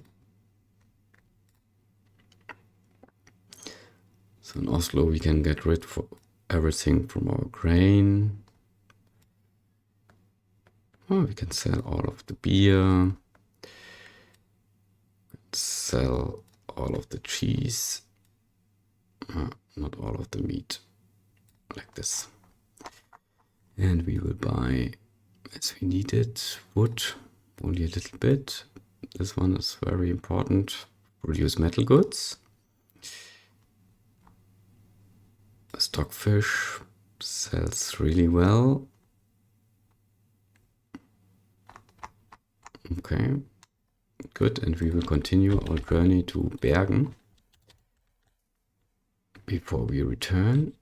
So in Oslo we can get rid of everything from our grain. Oh, we can sell all of the beer. Sell all of the cheese. Not all of the meat. Like this. And we will buy, as we need it, wood. Only a little bit. This one is very important. Produce metal goods. Stockfish sells really well. Okay, good. And we will continue our journey to Bergen before we return.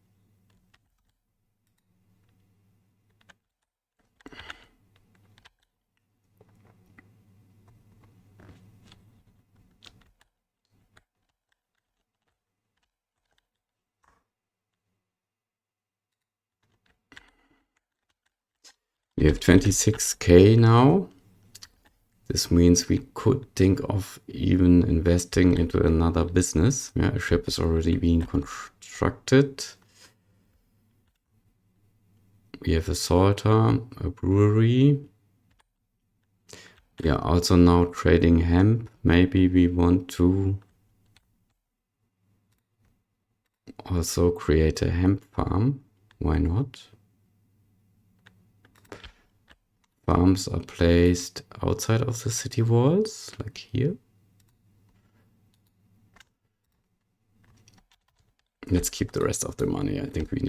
We have 26k now. This means we could think of even investing into another business. Yeah, a ship is already being constructed. We have a salter, a brewery. We are also now trading hemp. Maybe we want to also create a hemp farm. Why not? Farms are placed outside of the city walls, like here. Let's keep the rest of the money. I think we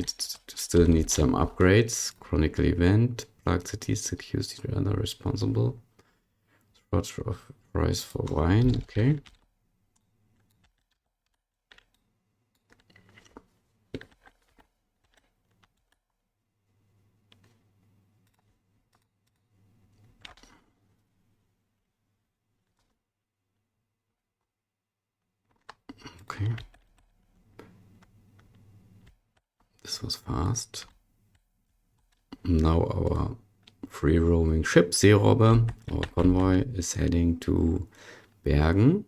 still need some upgrades. Chronicle event, Flag cities accuse each other responsible. Structure of price for wine. Okay. Okay. This was fast. Now our free roaming ship, Seerobber, our convoy, is heading to Bergen.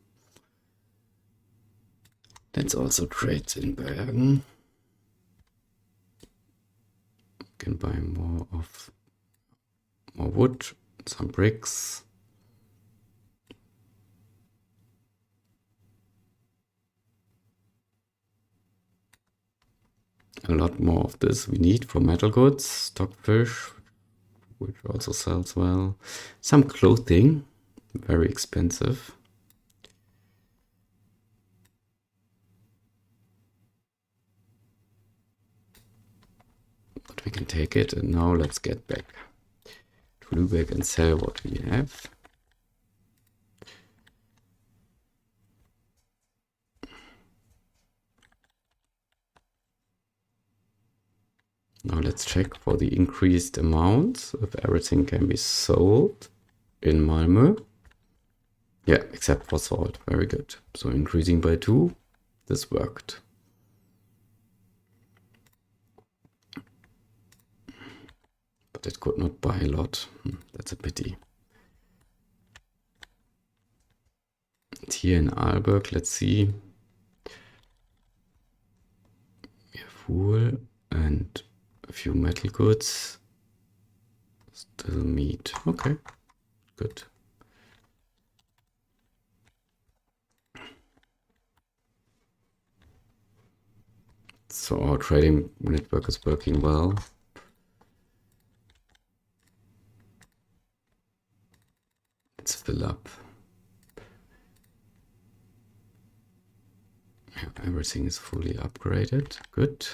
Let's also trade in Bergen. Can buy more wood, some bricks. A lot more of this we need for metal goods, stockfish, which also sells well. Some clothing, very expensive. But we can take it, and now let's get back to Lübeck and sell what we have. Now let's check for the increased amounts, if everything can be sold in Malmö. Yeah, except for salt. Very good. So increasing by 2, this worked. But it could not buy a lot. That's a pity. And here in Aalborg, let's see. We have wool and a few metal goods. Still meat. Okay, good. So our trading network is working well. Let's fill up. Yeah, everything is fully upgraded. Good.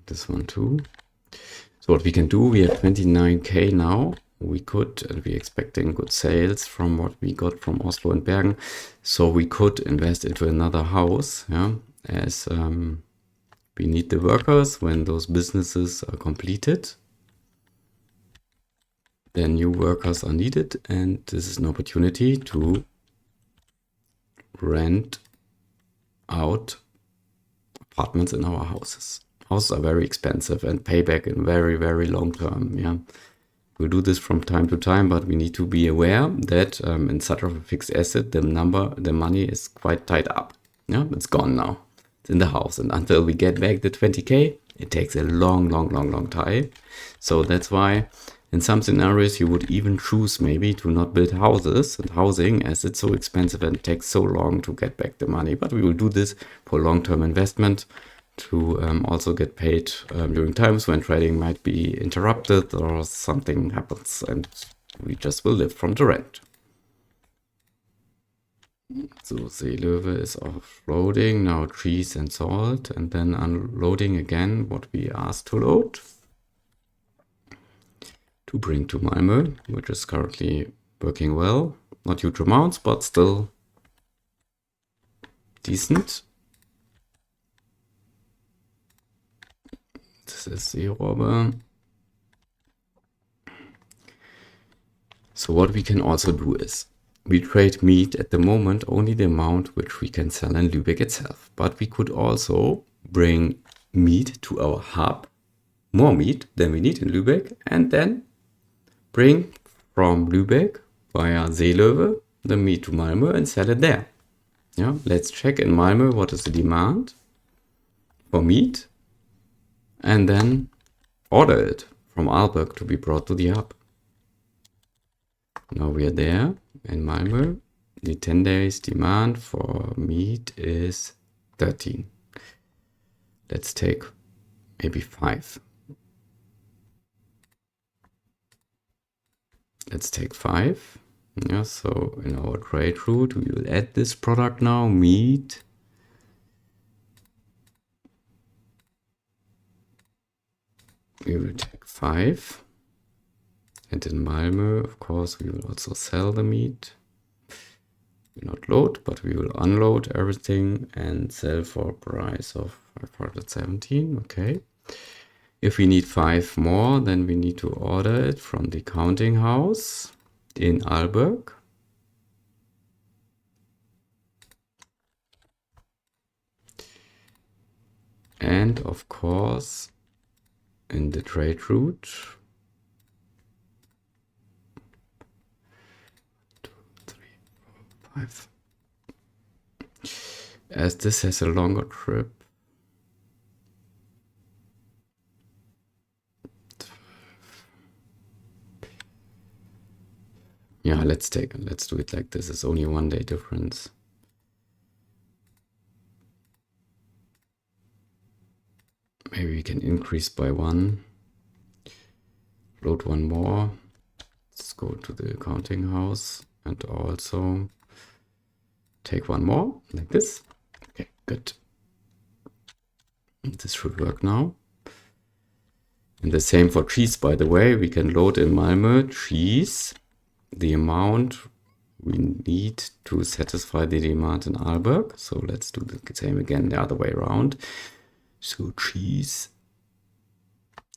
This one too. So what we can do, we have 29k now. We could, and we're expecting good sales from what we got from Oslo and Bergen. So we could invest into another house, yeah, as we need the workers when those businesses are completed. Then new workers are needed, and this is an opportunity to rent out apartments in our houses. Houses are very expensive and pay back in very, very long term. Yeah, we'll do this from time to time, but we need to be aware that in such a fixed asset, the money is quite tied up. Yeah, it's gone now. It's in the house, and until we get back the 20k, it takes a long time. So that's why in some scenarios you would even choose maybe to not build houses and housing, as it's so expensive and it takes so long to get back the money. But we will do this for long-term investment to also get paid during times when trading might be interrupted or something happens, and we just will live from the rent. So Seelöwe is offloading now cheese and salt, and then unloading again what we asked to load to bring to Malmö, which is currently working well. Not huge amounts, but still decent. This is Seerobber. So what we can also do is, we trade meat at the moment only the amount which we can sell in Lübeck itself. But we could also bring meat to our hub, more meat than we need in Lübeck, and then bring from Lübeck via Seelöwe the meat to Malmö and sell it there. Yeah, let's check in Malmö what is the demand for meat, and then order it from Aalborg to be brought to the hub. Now we are there in Malmö. The 10 days demand for meat is 13. Let's take maybe 5. Let's take 5. Yeah, so in our trade route, we will add this product now, meat. we will take 5. And in Malmö, of course, we will also sell the meat. We will not load, but we will unload everything and sell for a price of 517. Okay. If we need 5 more, then we need to order it from the counting house in Aalborg. And of course, in the trade route, 2, 3, 4, 5. As this has a longer trip, yeah, let's do it like this. It's only 1 day difference. Maybe we can increase by 1. Load 1 more. Let's go to the counting house and also take 1 more, like this. Okay, good. This should work now. And the same for cheese, by the way. We can load in Malmö cheese, the amount we need to satisfy the demand in Aalborg. So let's do the same again, the other way around. So cheese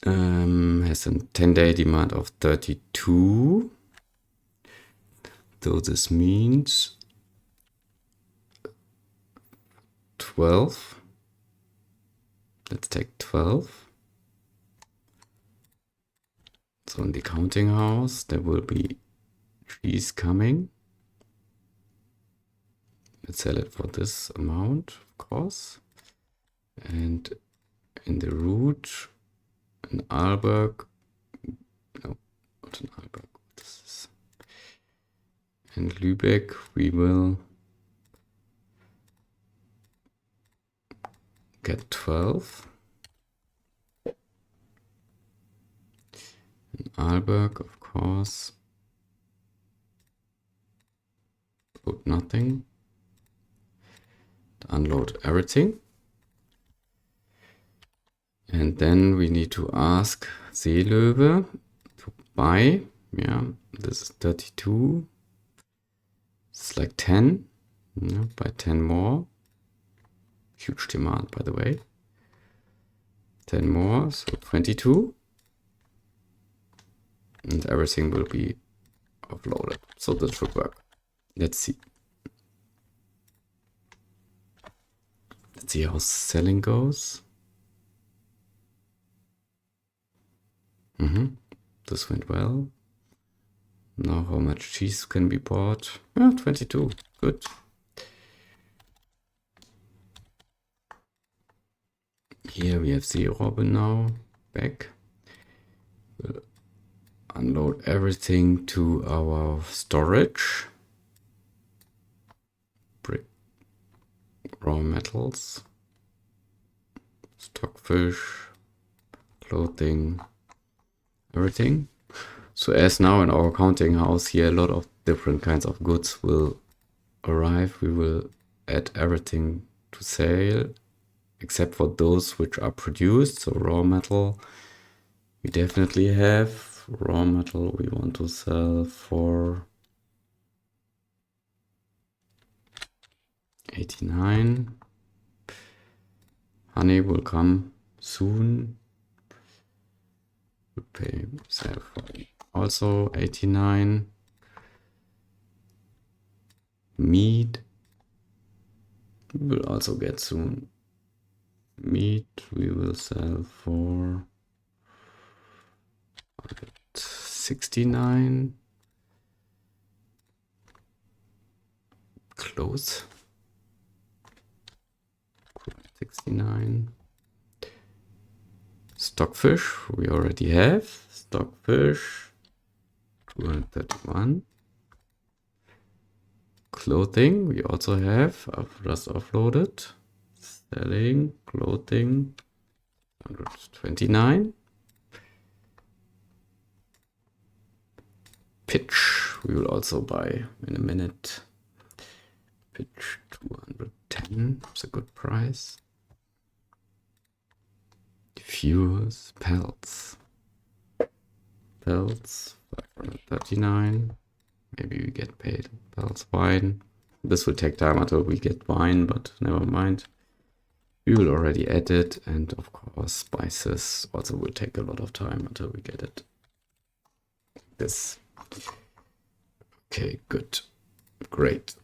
has a 10-day demand of 32. So this means 12. Let's take 12. So in the counting house, there will be cheese coming. Let's sell it for this amount, of course. And in the route, in Aalborg, no, not in Aalborg, this is in Lübeck, we will get 12. In Aalborg, of course, put nothing. Unload everything. And then we need to ask Seelöwe to buy. Yeah, this is 32. It's like 10. Yeah, buy 10 more. Huge demand, by the way. 10 more, so 22. And everything will be offloaded. So this should work. Let's see. Let's see how selling goes. This went well. Now how much cheese can be bought? 22. Good. Here we have the Robin now back. We'll unload everything to our storage. Brick, raw metals, stockfish, clothing, everything. So as now in our counting house here, a lot of different kinds of goods will arrive. We will add everything to sale, except for those which are produced. So raw metal, we definitely have. Raw metal we want to sell for 89. Honey will come soon. We'll pay sell for also 89. Meat we will also get soon. Meat we will sell for 69. Close. 69. Stockfish we already have. Stockfish 231. Clothing we also have. I've just offloaded. Selling clothing 129. Pitch we will also buy in a minute. Pitch 210. It's a good price. Diffuse pelts Bells, 539. Maybe we get paid. Bells, wine. This will take time until we get wine, but never mind. We will already add it, and of course spices also will take a lot of time until we get it. This. Okay, good. Great.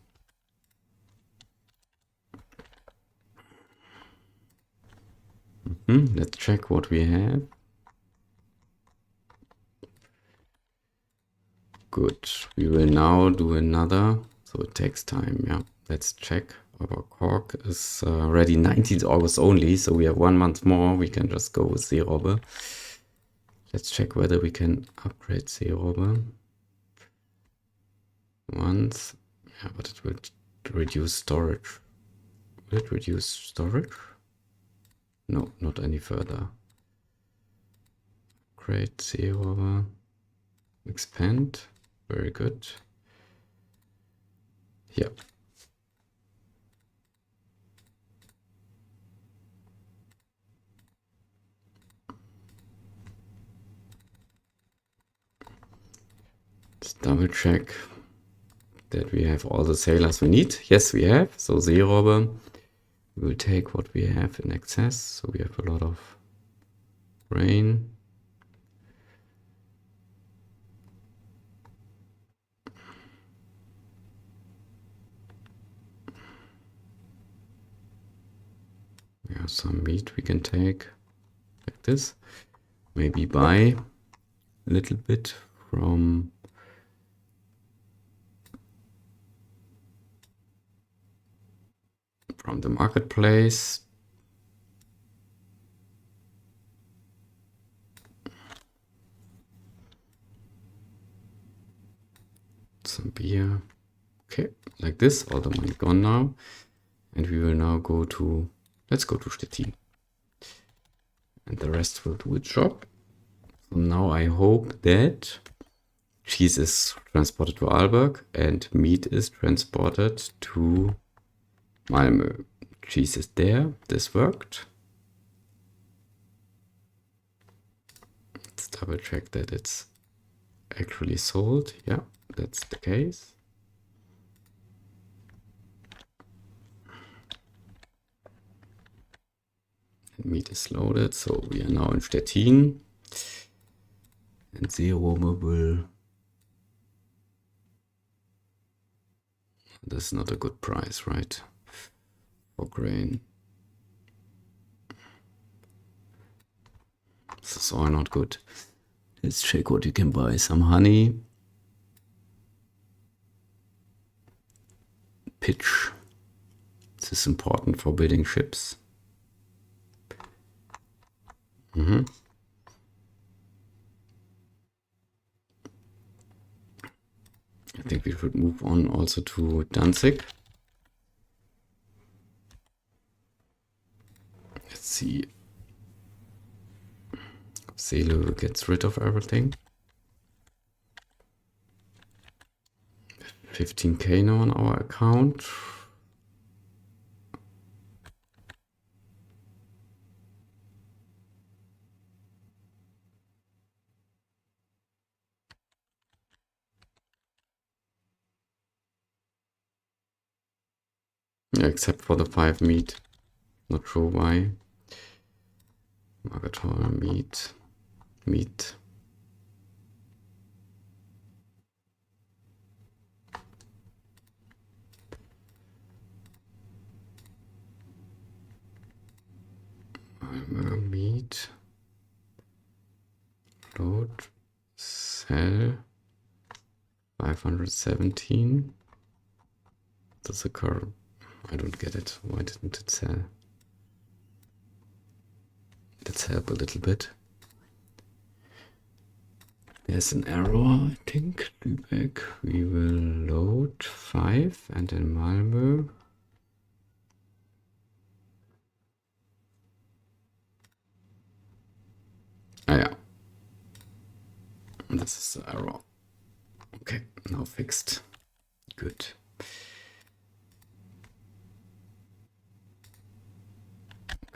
Let's check what we have. Good. We will now do another. So it takes time, yeah. Let's check. Our cork is ready 19th August only, so we have 1 month more. We can just go with Seerobbe. Let's check whether we can upgrade Seerobbe. Once. Yeah, but it will reduce storage. Will it reduce storage? No, not any further. Upgrade Seerobbe. Expand. Very good. Yeah. Let's double check that we have all the sailors we need. Yes, we have. So Seerobbe. We will take what we have in excess. So we have a lot of rain. We have some meat we can take like this. Maybe buy a little bit from the marketplace. Some beer. Okay, like this. All the money gone now. And we will now go to, let's go to Stettin. And the rest will do its job. So now I hope that cheese is transported to Aalborg and meat is transported to Malmö. Cheese is there. This worked. Let's double check that it's actually sold. Yeah, that's the case. And meat is loaded, so we are now in Stettin. And Seerobbe will... This is not a good price, right? For grain. This is all not good. Let's check what you can buy. Some honey. Pitch. This is important for building ships. I think we should move on also to Danzig. Let's see. Seele gets rid of everything. 15k now on our account. Yeah, except for the 5 meat. Not sure why. Market hall, meat. Meat. Meat. Load. Sell. 517. That's a curve. I don't get it. Why didn't it sell? Let's help a little bit. There's an error, I think. Lübeck. We will load 5 and in Malmö. Ah, yeah. This is the error. Okay, now fixed. Good.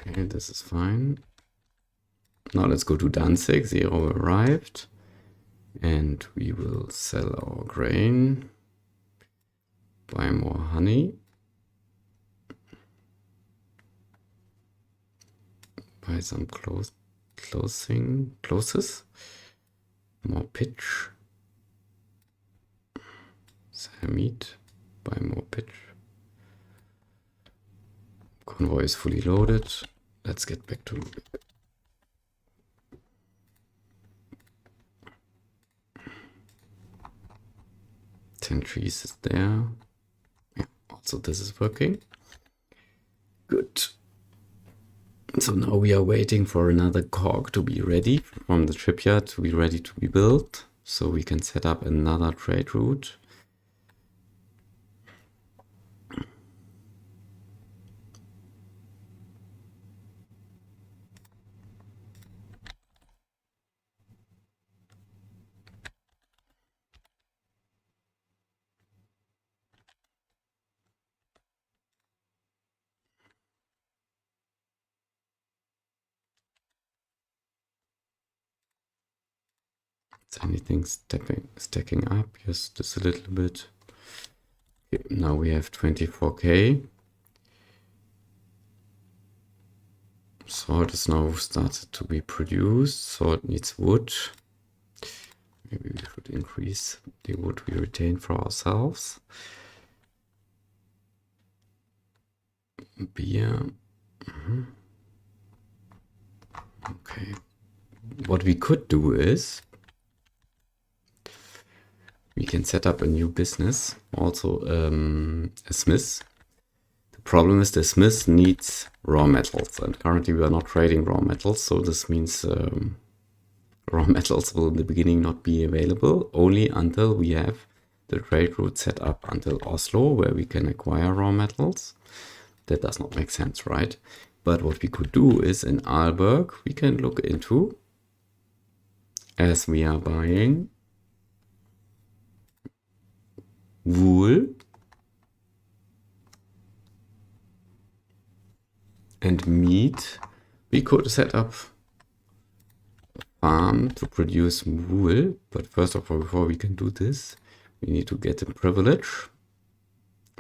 Okay, this is fine. Now let's go to Danzig. Zero arrived. And we will sell our grain, buy more honey, buy some clothes, more pitch, sell meat, buy more pitch. Convoy is fully loaded. Let's get back to 10 trees is there. Yeah, also this is working. Good. So now we are waiting for another cog to be ready from the shipyard, to be ready to be built. So we can set up another trade route. Is anything stacking up? Yes, just a little bit. Okay, now we have 24k. Salt is now started to be produced. Salt needs wood. Maybe we should increase the wood we retain for ourselves. Beer. Okay. What we could do is we can set up a new business, also a smith. The problem is the smith needs raw metals, and currently we are not trading raw metals, so this means raw metals will in the beginning not be available, only until we have the trade route set up until Oslo, where we can acquire raw metals. That does not make sense, right? But what we could do is in Aalborg, we can look into, as we are buying wool and meat, we could set up a farm to produce wool. But first of all, before we can do this, we need to get a privilege.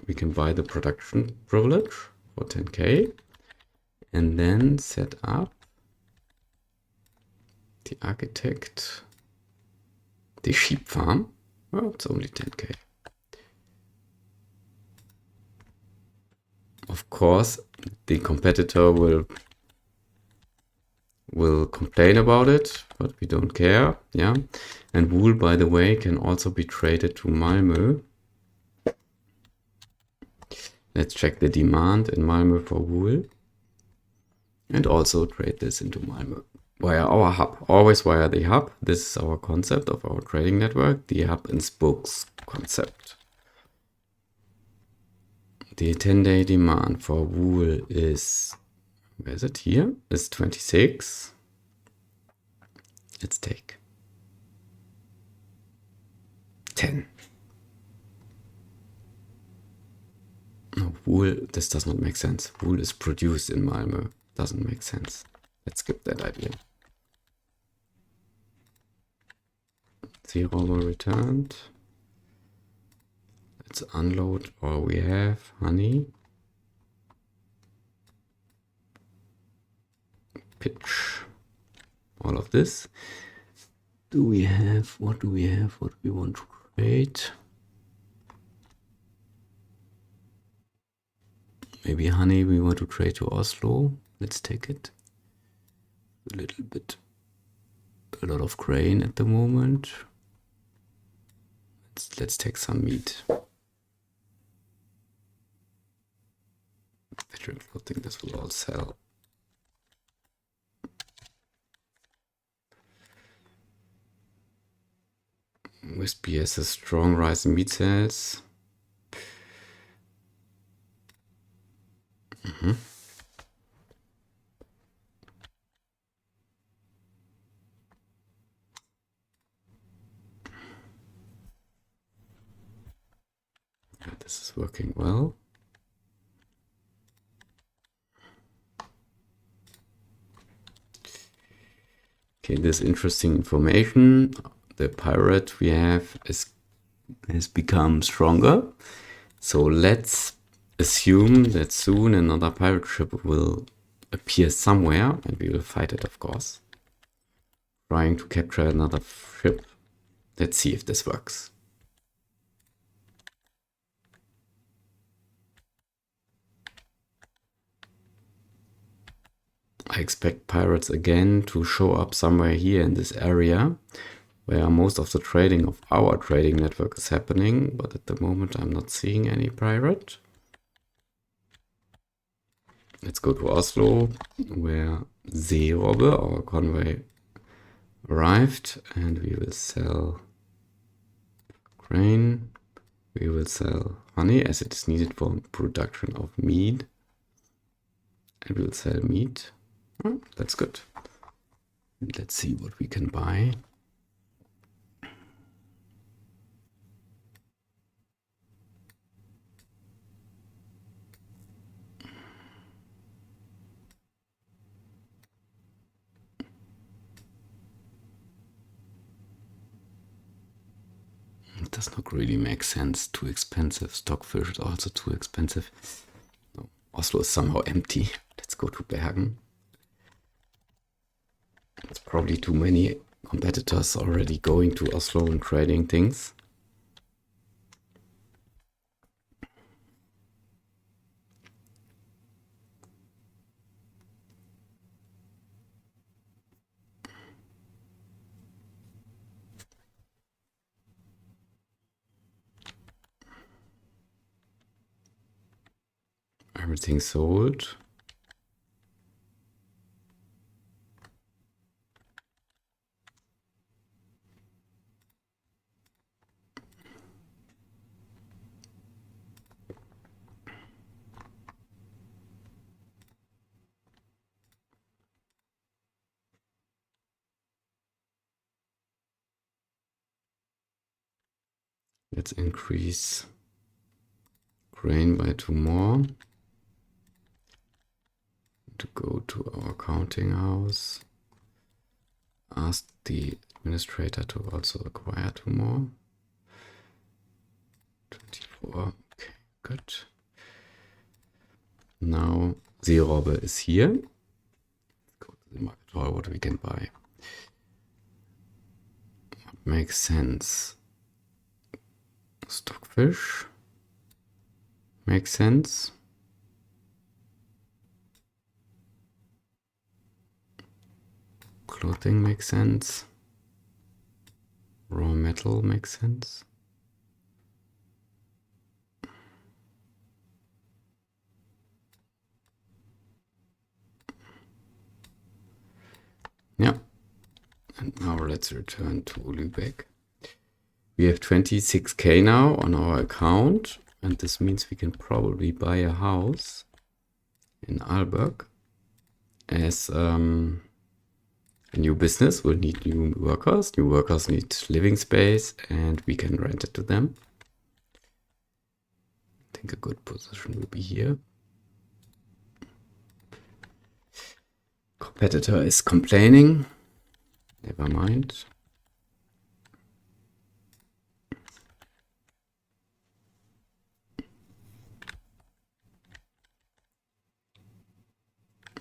We can buy the production privilege for 10k and then set up the architect, the sheep farm. Well, it's only 10k. Of course, the competitor will complain about it, but we don't care. Yeah, and wool, by the way, can also be traded to Malmö. Let's check the demand in Malmö for wool and also trade this into Malmö via our hub, always via the hub. This is our concept of our trading network, the hub and spokes concept. The 10-day demand for wool is, where is it here? It's 26. Let's take 10. No, wool, this does not make sense. Wool is produced in Malmö. Doesn't make sense. Let's skip that idea. 0 were returned. Let's unload all we have. Honey. Pitch. All of this. Do we have, what do we have? What do we want to trade? Maybe honey we want to trade to Oslo. Let's take it. A little bit. A lot of grain at the moment. Let's take some meat. I don't think this will all sell. Wispy has a strong rise in meat sales. Yeah, this is working well. Okay, this interesting information. the pirate we have has become stronger. So let's assume that soon another pirate ship will appear somewhere, and we will fight it, of course. Trying to capture another ship. Let's see if this works. I expect pirates again to show up somewhere here in this area, where most of the trading of our trading network is happening, but at the moment I'm not seeing any pirate. Let's go to Oslo, where Seerobbe, our convoy, arrived, and we will sell grain. We will sell honey as it is needed for production of meat. And we will sell meat. Oh, that's good. Let's see what we can buy. It does not really make sense. Too expensive. Stockfish is also too expensive. No, Oslo is somehow empty. Let's go to Bergen. It's probably too many competitors already going to Oslo and trading things. Everything sold. Let's increase grain by 2 more. To go to our counting house. Ask the administrator to also acquire 2 more. 24. Okay, good. Now Seerobbe is here. Go to the market hall, what we can buy. What makes sense? Stockfish makes sense. Clothing makes sense. Raw metal makes sense. Yeah. And now let's return to Lübeck. We have 26k now on our account, and this means we can probably buy a house in Aalborg as a new business will need new workers. New workers need living space, and we can rent it to them. I think a good position will be here. Competitor is complaining. Never mind.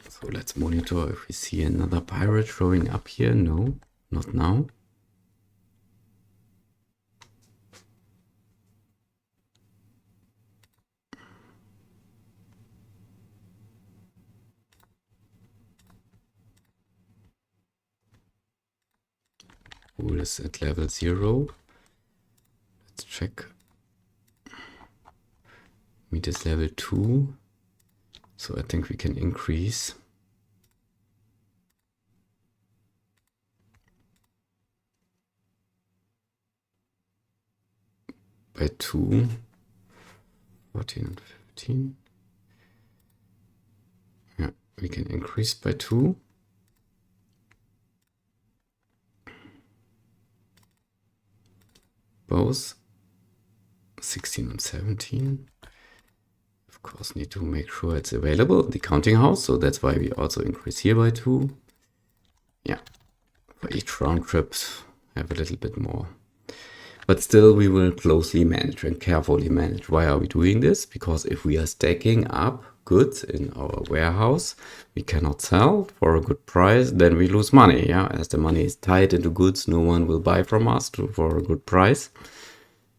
So let's monitor if we see another pirate showing up here. No, not now. Who is at level 0? Let's check. Meat is level 2. So I think we can increase. By 2, 14 and 15. Yeah, we can increase by 2. Both 16 and 17. Of course, need to make sure it's available in the counting house, so that's why we also increase here by 2. Yeah, for each round trip, have a little bit more. But still, we will closely manage and carefully manage. Why are we doing this? Because if we are stacking up goods in our warehouse we cannot sell for a good price, then we lose money. Yeah, as the money is tied into goods, no one will buy from us for a good price.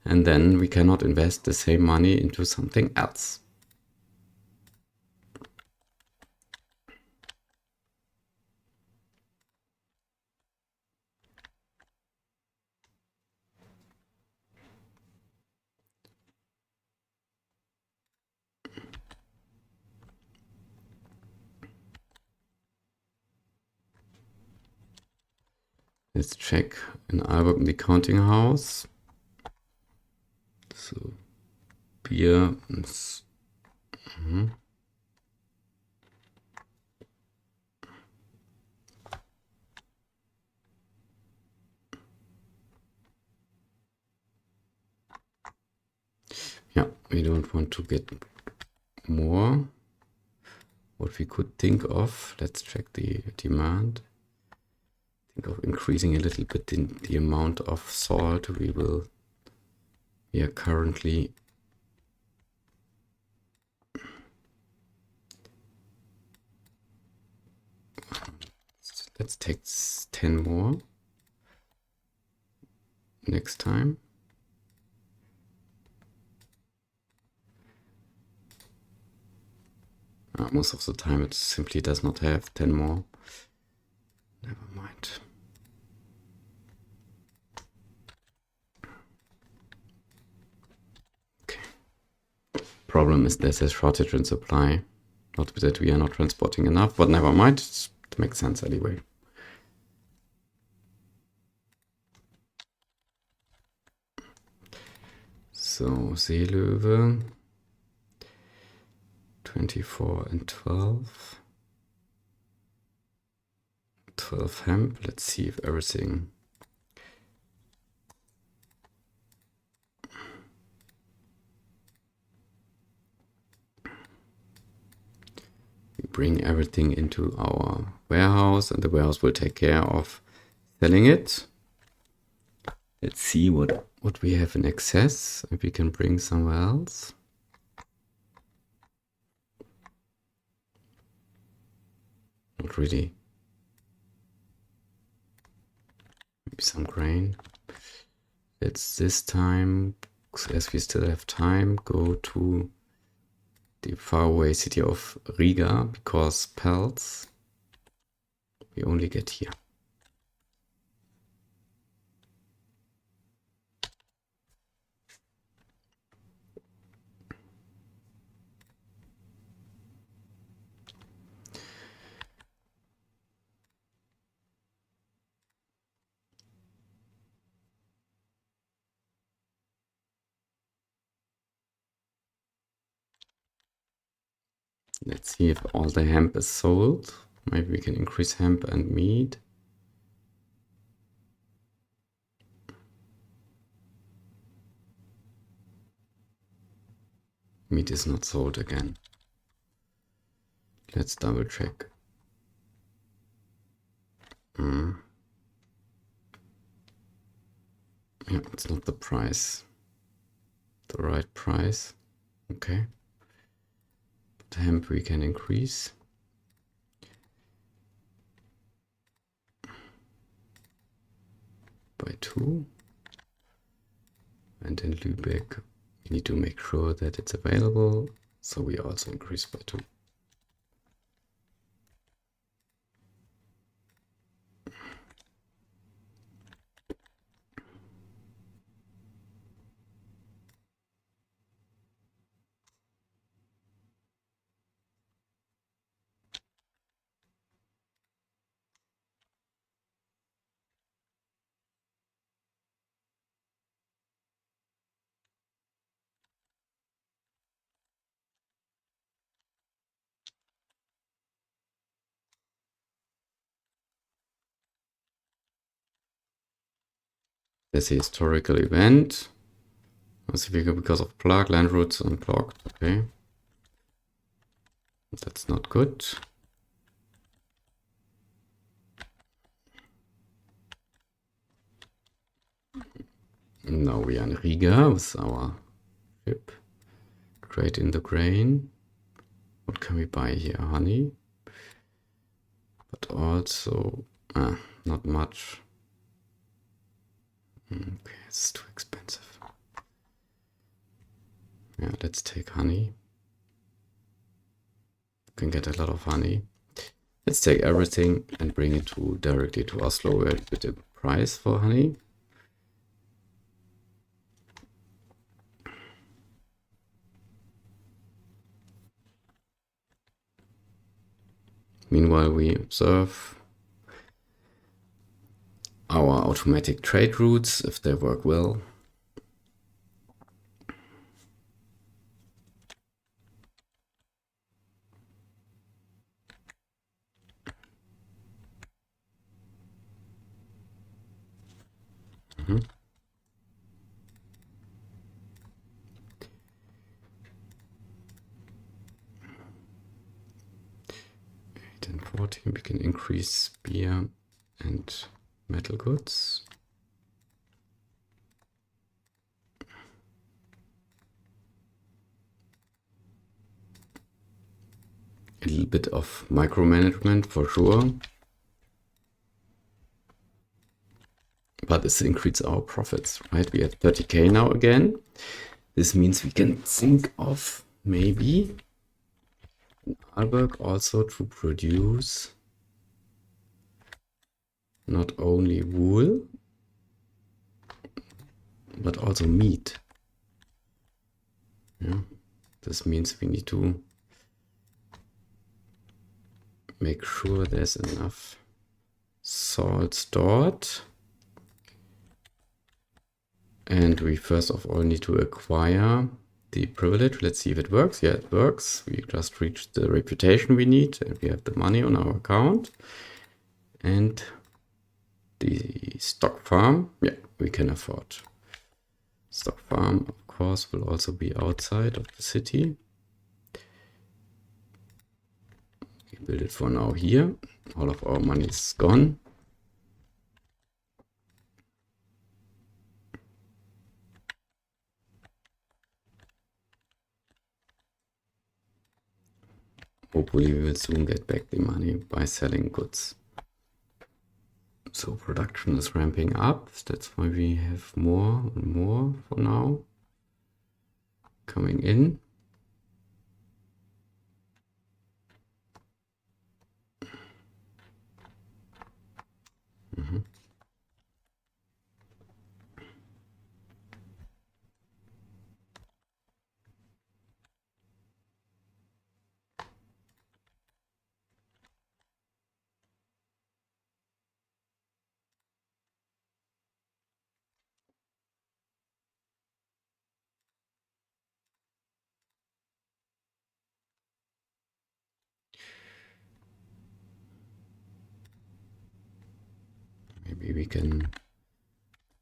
And then we cannot invest the same money into something else. Let's check in Aalborg in the counting house. So beer is yeah, we don't want to get more. What we could think of, let's check the demand. Think of increasing a little bit the amount of salt we are currently let's take 10 more next time. Most of the time it simply does not have 10 more. Never mind. Okay. Problem is there's a shortage in supply. Not that we are not transporting enough, but never mind. It makes sense anyway. So Seelöwe 24 and 12. 12 hemp. Let's see if everything we bring everything into our warehouse and the warehouse will take care of selling it. Let's see what we have in excess if we can bring somewhere else. Not really. Maybe some grain. Let's this time, as we still have time, go to the faraway city of Riga, because pelts we only get here. Let's see if all the hemp is sold. Maybe we can increase hemp and meat. Meat is not sold again. Let's double check. Yeah, it's not the price. The right price. Okay. The hemp we can increase. By 2. And in Lübeck, we need to make sure that it's available. So we also increase by 2. There's a historical event. Because of plug, land routes unblocked. Okay. That's not good. Now we are in Riga with our ship. Trade in the grain. What can we buy here? Honey. But also, not much. Okay, it's too expensive. Yeah, let's take honey. Can get a lot of honey. Let's take everything and bring it directly to Oslo where we get a price for honey. Meanwhile, we observe our automatic trade routes, if they work well. Mm-hmm. 8 and 14, we can increase beer and metal goods. A little bit of micromanagement for sure. But this increases our profits, right? We have 30k now again. This means we can think of maybe Aalborg also to produce not only wool, but also meat. Yeah, this means we need to make sure there's enough salt stored. And we first of all need to acquire the privilege. Let's see if it works. Yeah, it works. We just reached the reputation we need and we have the money on our account. And the stock farm, yeah, we can afford. Stock farm, of course, will also be outside of the city. We build it for now here. All of our money is gone. Hopefully we will soon get back the money by selling goods. So production is ramping up. That's why we have more and more for now coming in. Maybe we can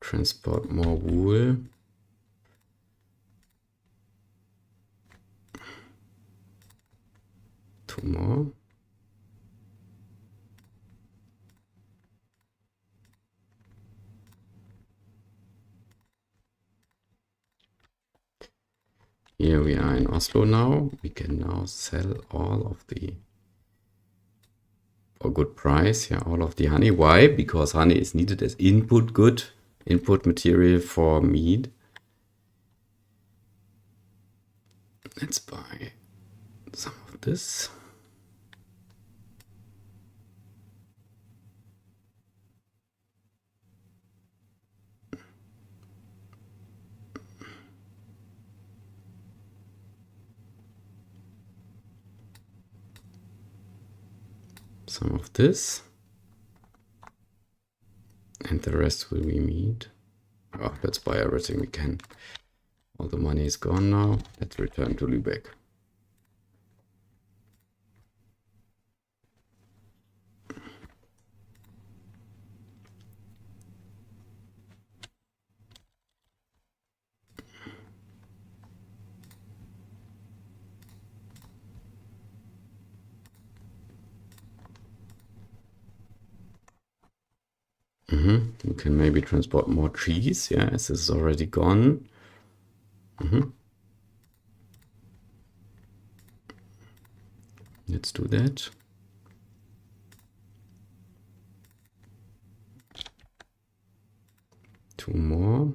transport more wool. Two more. Here we are in Oslo now. We can now sell all of the, for a good price, yeah, all of the honey. Why? Because honey is needed as input good, input material for meat. Let's buy some of this. Some of this. And the rest will be meat. Oh, let's buy everything we can. All the money is gone now. Let's return to Lübeck. You can maybe transport more cheese. Yeah, as this is already gone. Let's do that. Two more.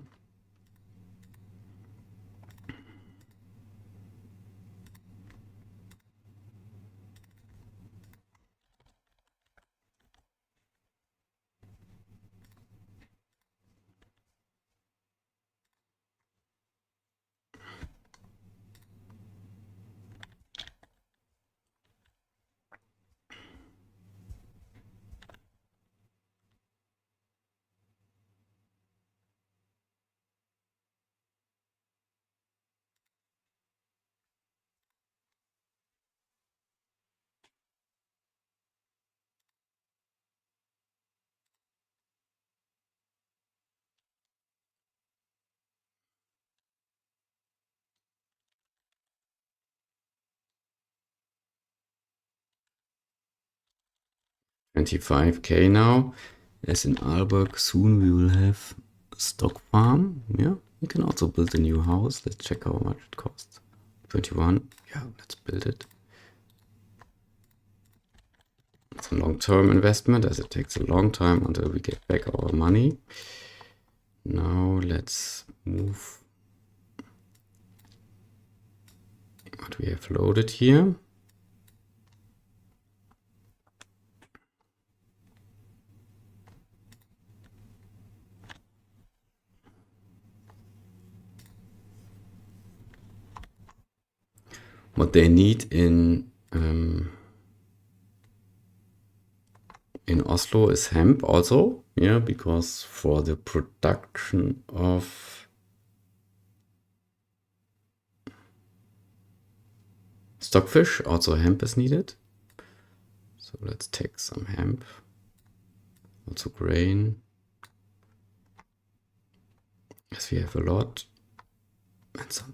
$25K now. As in Aalborg, soon we will have a stock farm. Yeah, we can also build a new house. Let's check how much it costs. 21. Yeah, let's build it. It's a long-term investment, as it takes a long time until we get back our money. Now let's move what we have loaded here. What they need in Oslo is hemp also, yeah, because for the production of stockfish, also hemp is needed. So let's take some hemp, also grain, as we have a lot, and some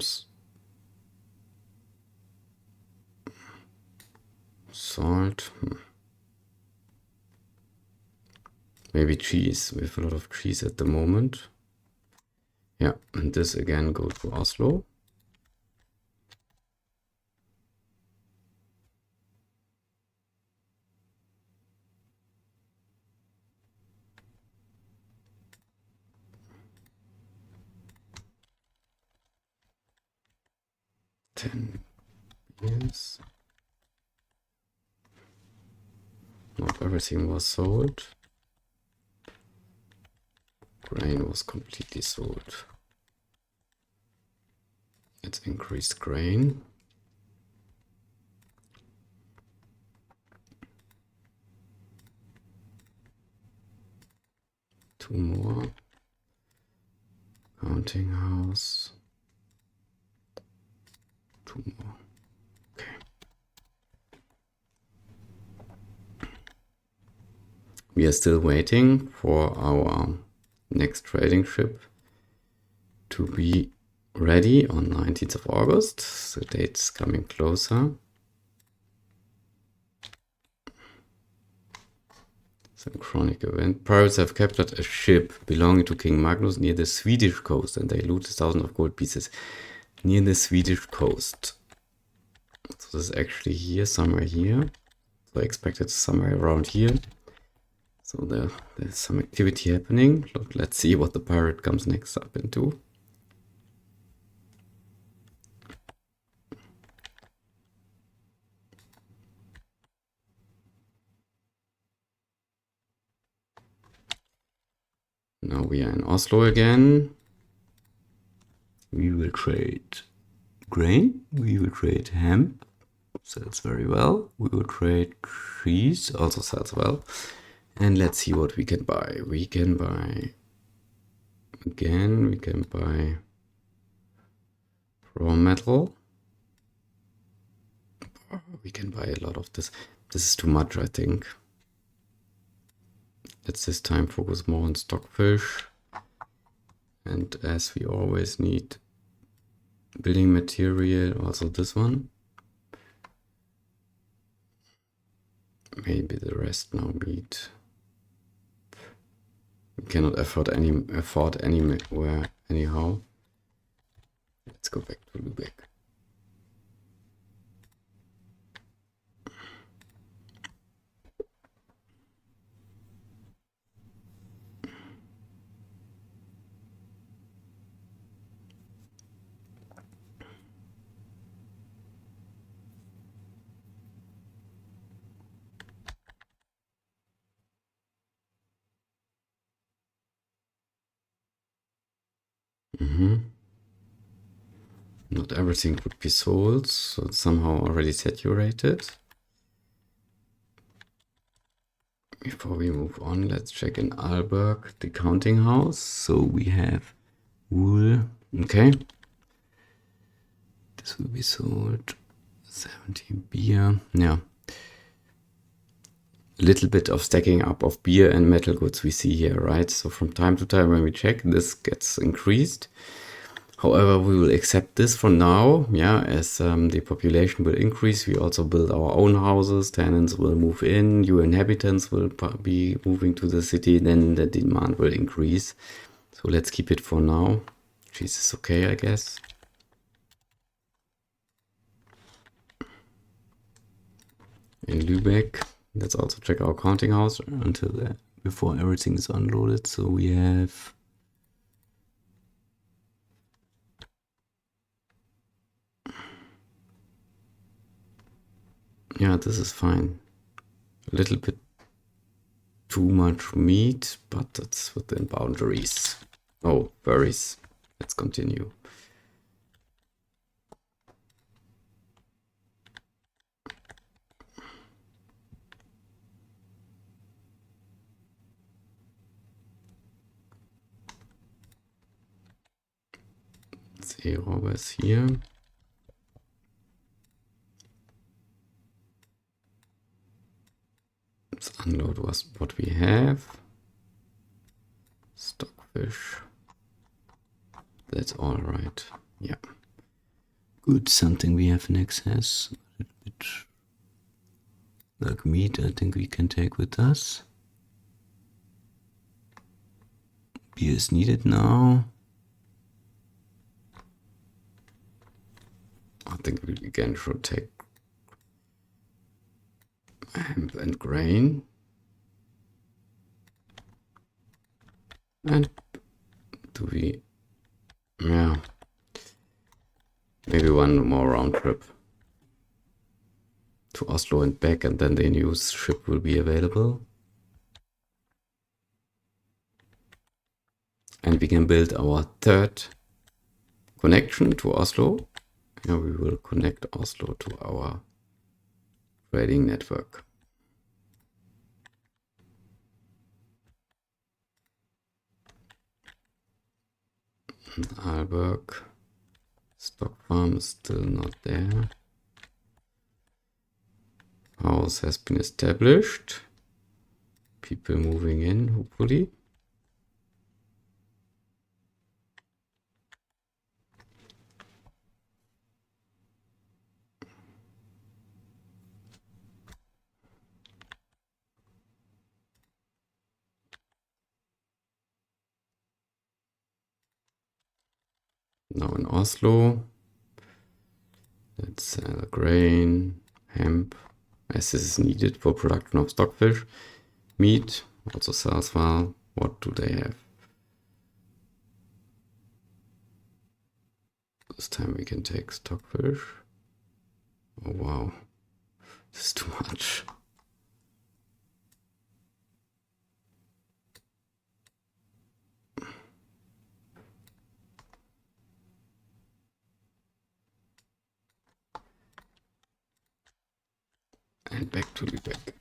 salt. Maybe cheese. We have a lot of cheese at the moment. Yeah, and this again goes to Oslo. $10. Not everything was sold. Grain was completely sold. Let's increase grain. Two more. Counting house. Two more. Okay. We are still waiting for our next trading ship to be ready on 19th of August. The date's coming closer. Synchronic event. Pirates have captured a ship belonging to King Magnus near the Swedish coast, and they looted thousands of gold pieces near the Swedish coast. So this is actually here, somewhere here. So I expect it's somewhere around here. So there's some activity happening. Let's see what the pirate comes next up into. Now we are in Oslo again. We will trade grain. We will trade hemp. Sells very well. We will trade cheese. Also sells well. And let's see what we can buy. We can buy again. We can buy raw metal. We can buy a lot of this. This is too much, I think. Let's this time focus more on stockfish. And as we always need building material, also this one. Maybe the rest now We cannot afford anywhere anyhow. Let's go back to Lübeck. Not everything would be sold, so it's somehow already saturated. Before we move on, let's check in Aalberg, the counting house. So we have wool. Okay. This will be sold. 17 beer. Yeah. A little bit of stacking up of beer and metal goods we see here, right? So from time to time when we check, this gets increased. However, we will accept this for now, yeah, as the population will increase. We also build our own houses, tenants will move in, new inhabitants will be moving to the city, then the demand will increase. So let's keep it for now. Cheese is okay, I guess. In Lübeck, let's also check our counting house until before everything is unloaded. So we have... Yeah, this is fine. A little bit too much meat, but that's within boundaries. Oh, berries. Let's continue. Seerauber is here. Let's unload what we have. Stockfish. That's all right. Yeah. Good. Something we have in excess. A little bit like meat, I think we can take with us. Beer is needed now. I think we again should take hemp and grain. And do we... Yeah. Maybe one more round trip to Oslo and back, and then the new ship will be available. And we can build our third connection to Oslo. Here we will connect Oslo to our trading network. Aalberg. Stock farm is still not there. House has been established. People moving in, hopefully. Now in Oslo, let's sell grain, hemp, as this is needed for production of stockfish. Meat, also sells well. What do they have? This time we can take stockfish. Oh wow, this is too much. And back to Lübeck.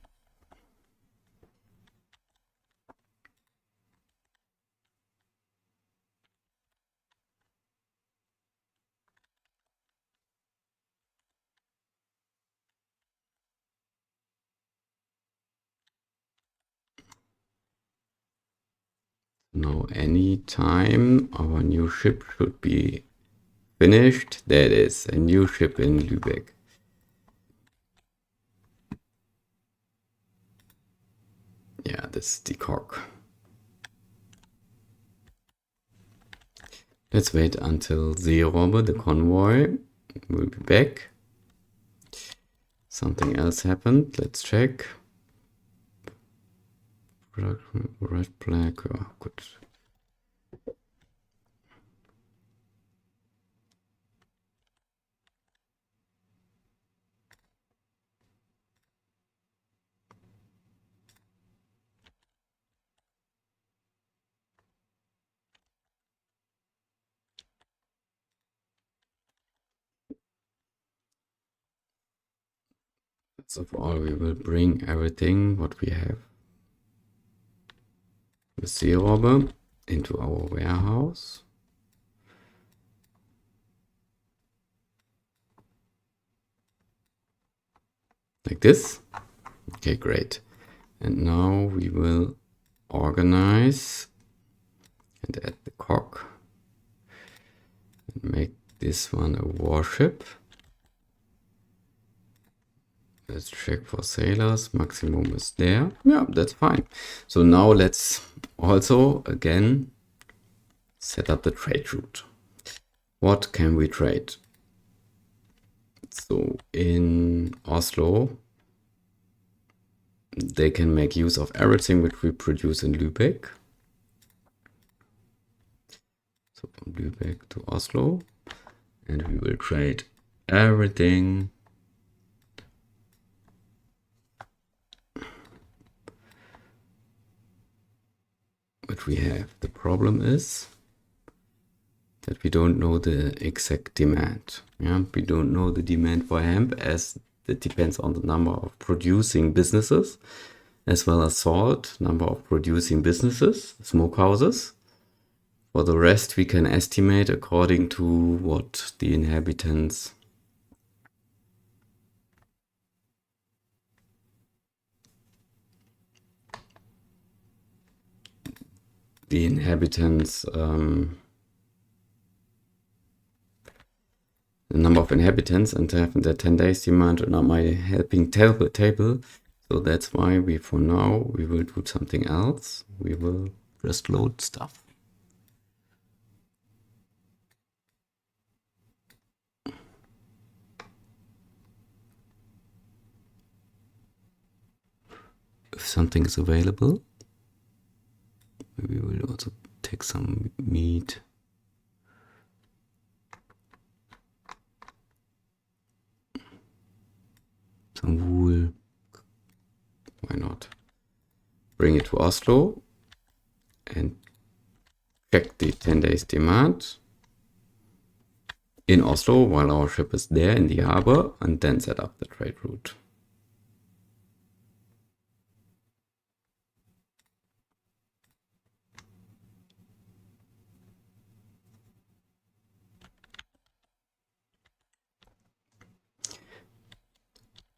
Now any time our new ship should be finished. There it is, a new ship in Lübeck. Yeah, this is the cock. Let's wait until Seerobbe, the convoy, will be back. Something else happened. Let's check. Red flag. Oh, good. First of all, we will bring everything what we have with Seerobbe into our warehouse. Like this. Okay, great. And now we will organize and add the cock and make this one a warship. Let's check for sailors. Maximum is there. Yeah, that's fine. So now let's also again set up the trade route. What can we trade? So in Oslo, they can make use of everything which we produce in Lübeck. So from Lübeck to Oslo, and we will trade everything which we have. The problem is that we don't know the exact demand. Yeah, we don't know the demand for hemp, as it depends on the number of producing businesses, as well as salt, number of producing businesses, smokehouses. For the rest, we can estimate according to what the inhabitants the number of inhabitants and have the 10 days demand on my helping table. So that's why we, for now, we will do something else. We will just load stuff. If something is available, we will also take some meat. Some wool. Why not? Bring it to Oslo and check the 10 days demand in Oslo while our ship is there in the harbor, and then set up the trade route.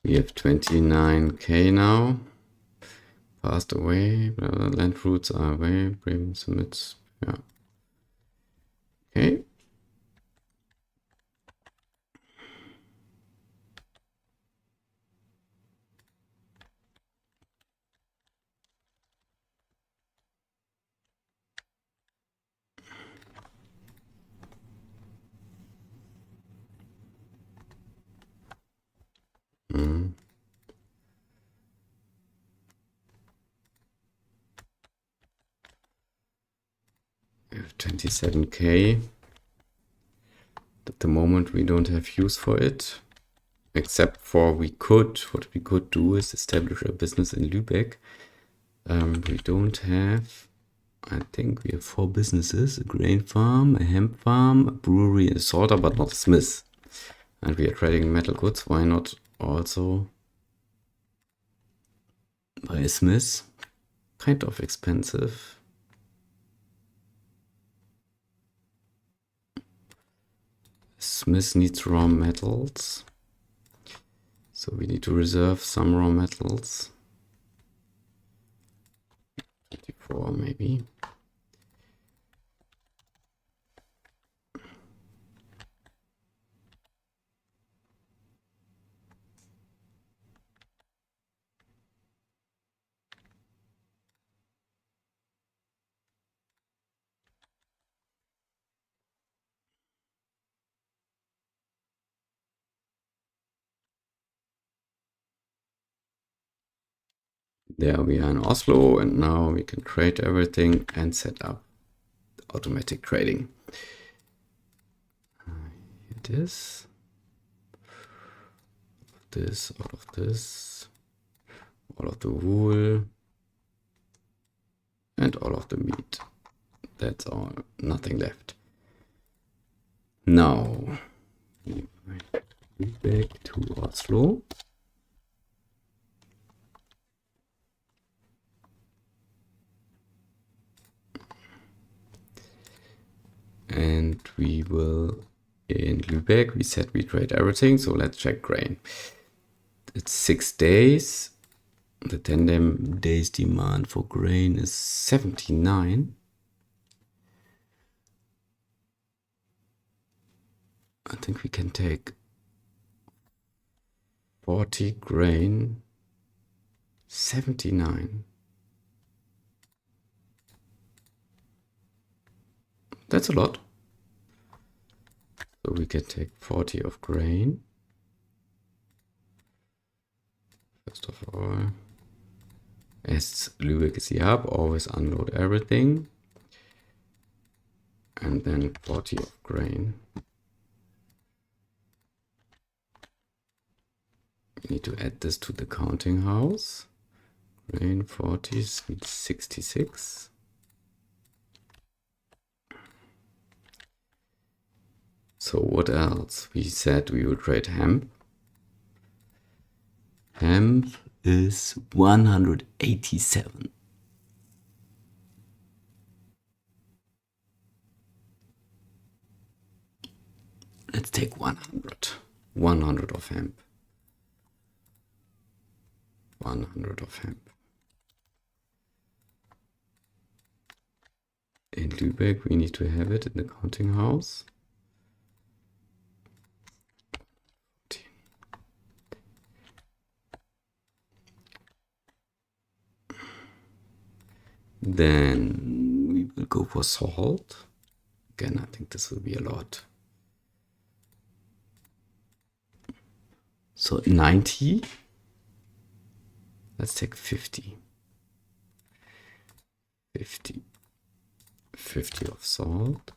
We have 29k now. Passed away. Land routes are away. Bremen submits. Yeah. Okay. Mm. We have 27k. At the moment, we don't have use for it. Except for what we could do is establish a business in Lübeck. We don't have, I think we have 4 businesses: a grain farm, a hemp farm, a brewery, and a sorter, but not a smith. And we are trading metal goods. Why not also buy a smith? Kind of expensive. Smith needs raw metals. So we need to reserve some raw metals. 24 maybe. There we are in Oslo, and now we can trade everything and set up automatic trading. Here it is. This, all of this, all of the wool, and all of the meat. That's all, nothing left. Now, we move back to Oslo. And we will, in Lübeck, we said we trade everything, so let's check grain. It's 6 days. The 10 days demand for grain is 79. I think we can take 40 grain, 79. That's a lot. So we can take 40 of grain. First of all, as Lübeck is the hub, always unload everything. And then 40 of grain. We need to add this to the counting house. Grain 40 is 66. So what else? We said we will trade hemp. Hemp is 187. Let's take 100. 100 of hemp. 100 of hemp. In Lübeck, we need to have it in the counting house. Then we will go for salt. Again, I think this will be a lot. So 90. Let's take 50. 50 of salt.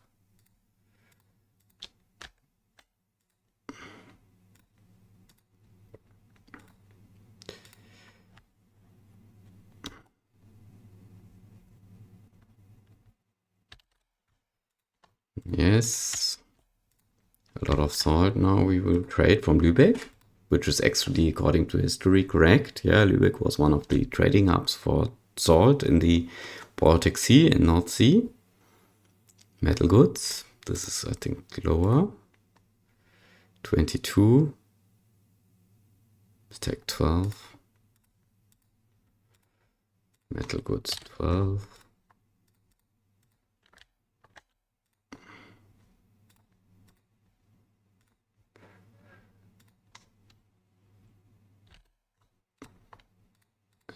Yes, a lot of salt. Now we will trade from Lübeck, which is actually, according to history, correct. Yeah, Lübeck was one of the trading hubs for salt in the Baltic Sea and North Sea. Metal goods. This is, I think, lower. 22. Let's take 12. Metal goods 12.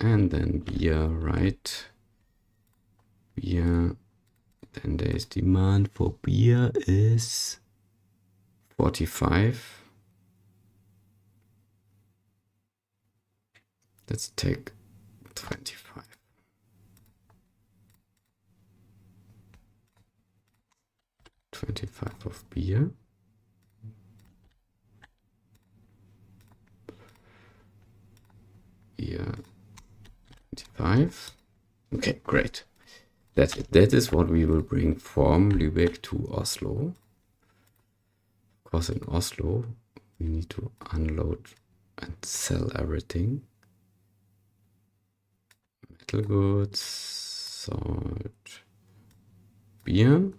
And then beer, right? Beer. Then there's demand for beer is 45. Let's take 25. $25 of beer. Beer 25. Okay, great. That's it. That is what we will bring from Lübeck to Oslo. Of course, in Oslo, we need to unload and sell everything. Metal goods, salt, beer.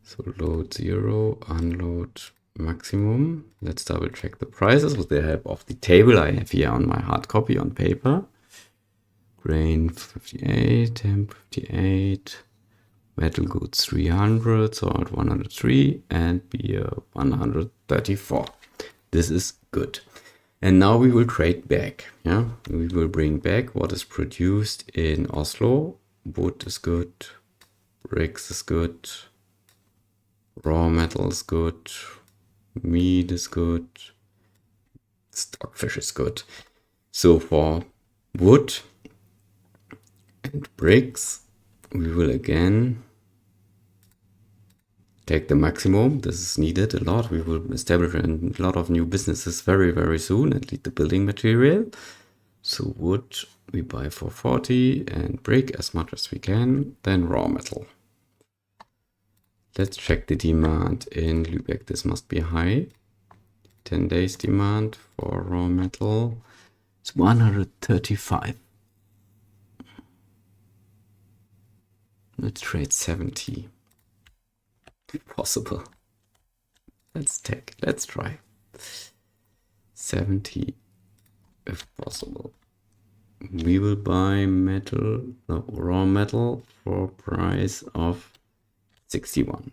So load 0, unload maximum. Let's double check the prices with the help of the table I have here on my hard copy on paper. Grain 58, hemp 58, metal goods 300, salt 103, and beer 134. This is good. And now we will trade back. Yeah, we will bring back what is produced in Oslo. Wood is good, bricks is good, raw metal is good, meat is good, stockfish is good. So for wood and bricks. We will again take the maximum. This is needed a lot. We will establish a lot of new businesses very, very soon and need the building material. So wood we buy for 40 and brick as much as we can, then raw metal. Let's check the demand in Lübeck. This must be high. 10 days demand for raw metal. It's 135. Let's trade 70. Possible. Let's try. 70 if possible. We will buy raw metal for price of 61.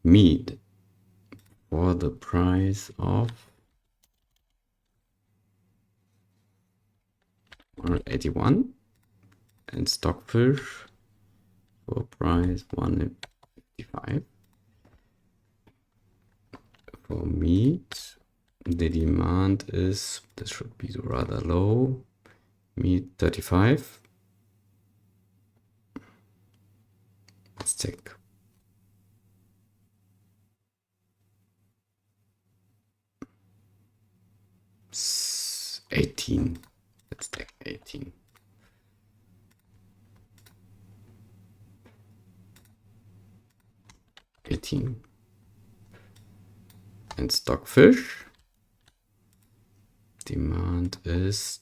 Meat for the price of 181. And stockfish for price 155. For meat, the demand is, this should be rather low. Meat 35. Let's check. 18. Let's take 18. And stockfish. Demand is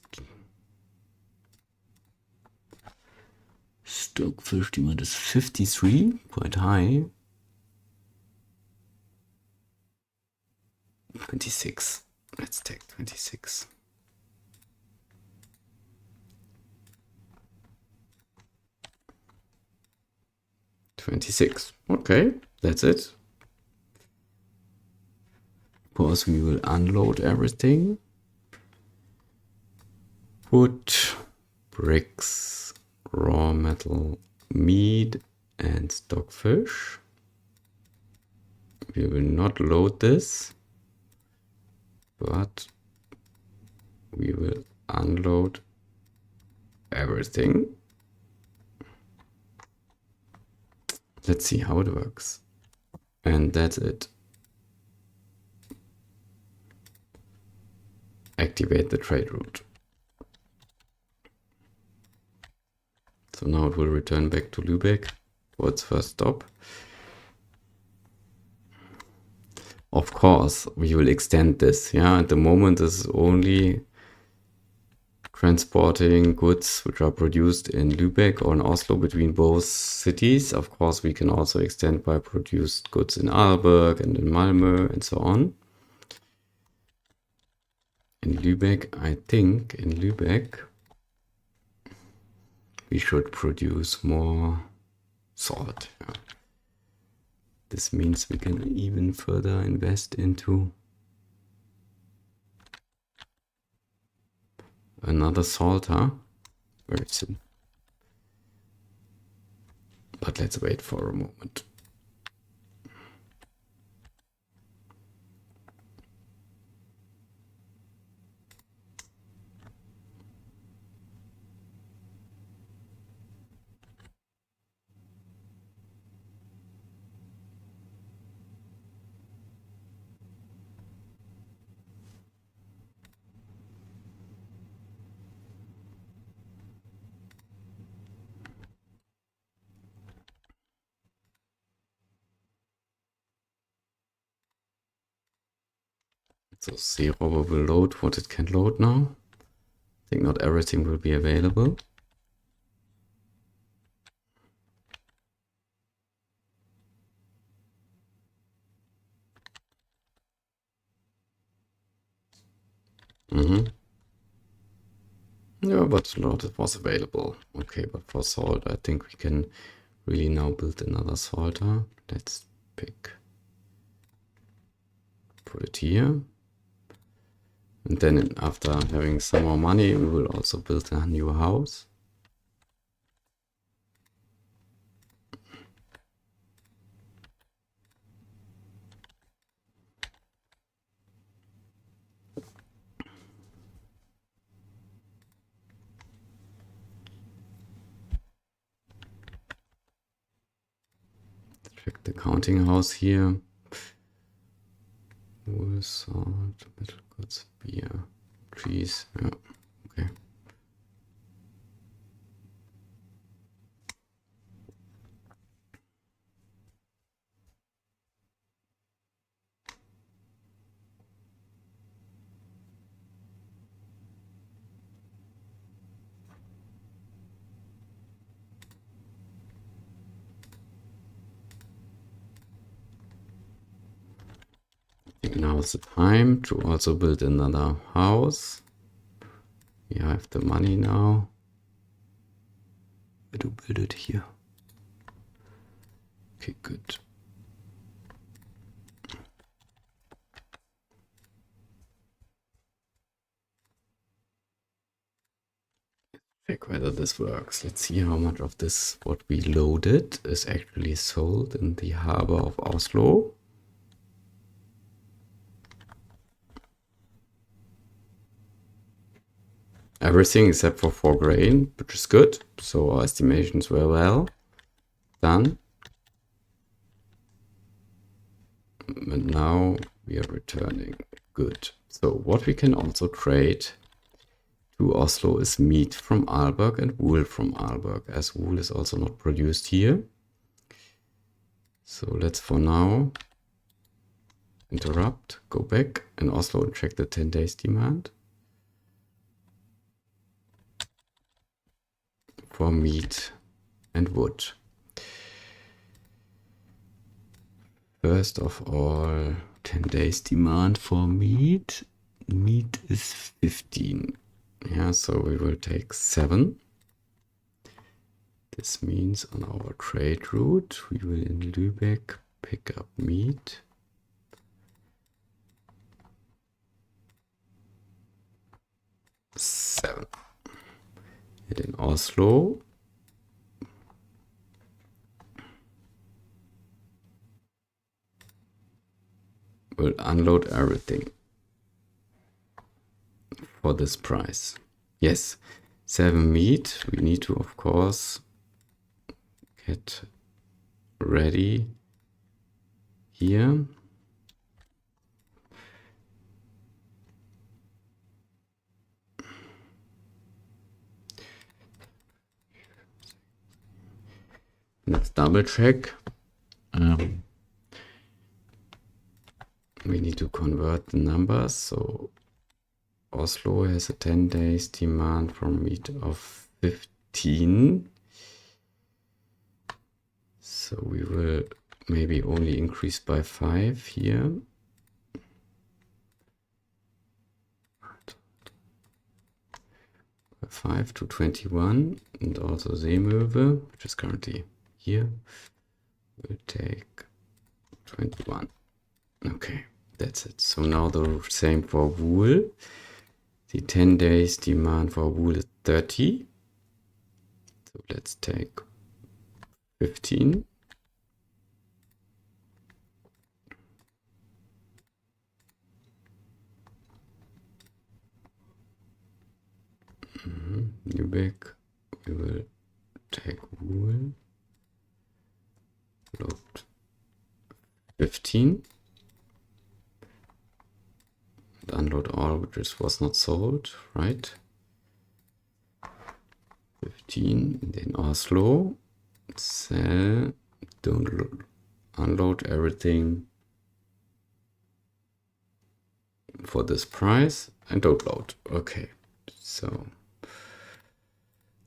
stockfish demand is 53, quite high. 26. Let's take 26. Okay, that's it. Of course, we will unload everything. Wood, bricks, raw metal, meat, and stockfish. We will not load this, but we will unload everything. Let's see how it works. And that's it. Activate the trade route. So now it will return back to Lübeck for its first stop. Of course, we will extend this. Yeah, at the moment this is only transporting goods which are produced in Lübeck or in Oslo between both cities. Of course, we can also extend by produced goods in Arlberg and in Malmö and so on. In Lübeck, I think in Lübeck we should produce more salt. Yeah. This means we can even further invest into another salter very soon. But let's wait for a moment. So zero will load what it can load now. I think not everything will be available. Yeah, but a lot was available. Okay, but for salt, I think we can really now build another salter. Let's put it here. And then after having some more money, we will also build a new house. check the counting house here. Wool, salt, metal goods, beer, cheese. Yeah, okay. Now is the time to also build another house. We have the money now. Where to build it here? Okay, good. Check whether this works. Let's see how much of this, what we loaded, is actually sold in the harbor of Oslo. Everything except for 4 grain, which is good. So our estimations were well done. And now we are returning. Good. So what we can also trade to Oslo is meat from Aalborg and wool from Aalborg, as wool is also not produced here. So let's for now interrupt, go back in Oslo and check the 10 days demand for meat and wood. First of all, 10 days demand for meat. Meat is 15. Yeah, so we will take 7. This means on our trade route, we will in Lübeck pick up meat. Seven. And in Oslo, we'll unload everything for this price. Yes, 7 meat. We need to, of course, get ready here. Let's double check. We need to convert the numbers. So Oslo has a 10 days demand for meat of 15. So we will maybe only increase by 5 here. By 5 to 21. And also Seemöwe, which is currently here, will take 21. Okay, that's it. So now the same for wool. The 10 days demand for wool is 30. So let's take 15. Lübeck, we will take wool. Load 15. And unload all which was not sold, right? 15. And then Oslo. Sell. Don't unload everything for this price and don't load. Okay. So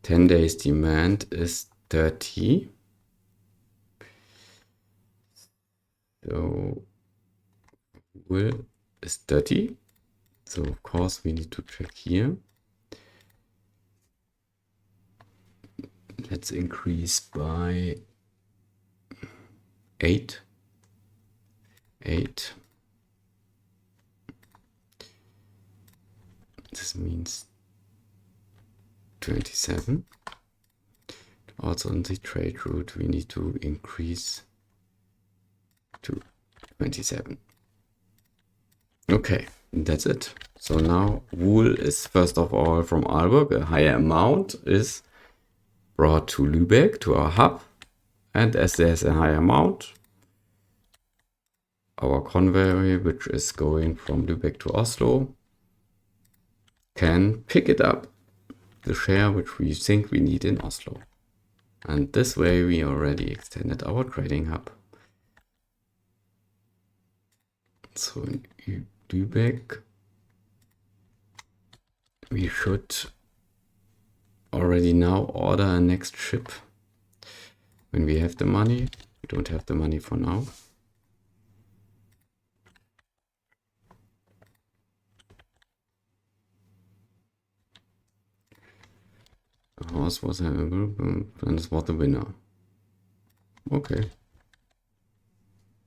10 days demand is 30. So wool is 30. So of course we need to check here. Let's increase by 8. 8. This means 27. Also on the trade route we need to increase to 27. Okay, that's it. So now wool is first of all from Aalborg. A higher amount is brought to Lübeck, to our hub. And as there's a higher amount, our convoy, which is going from Lübeck to Oslo, can pick it up, the share which we think we need in Oslo. And this way we already extended our trading hub. So in Lübeck, we should already now order a next ship when we have the money. We don't have the money for now. The horse was available and this was the winner. Okay,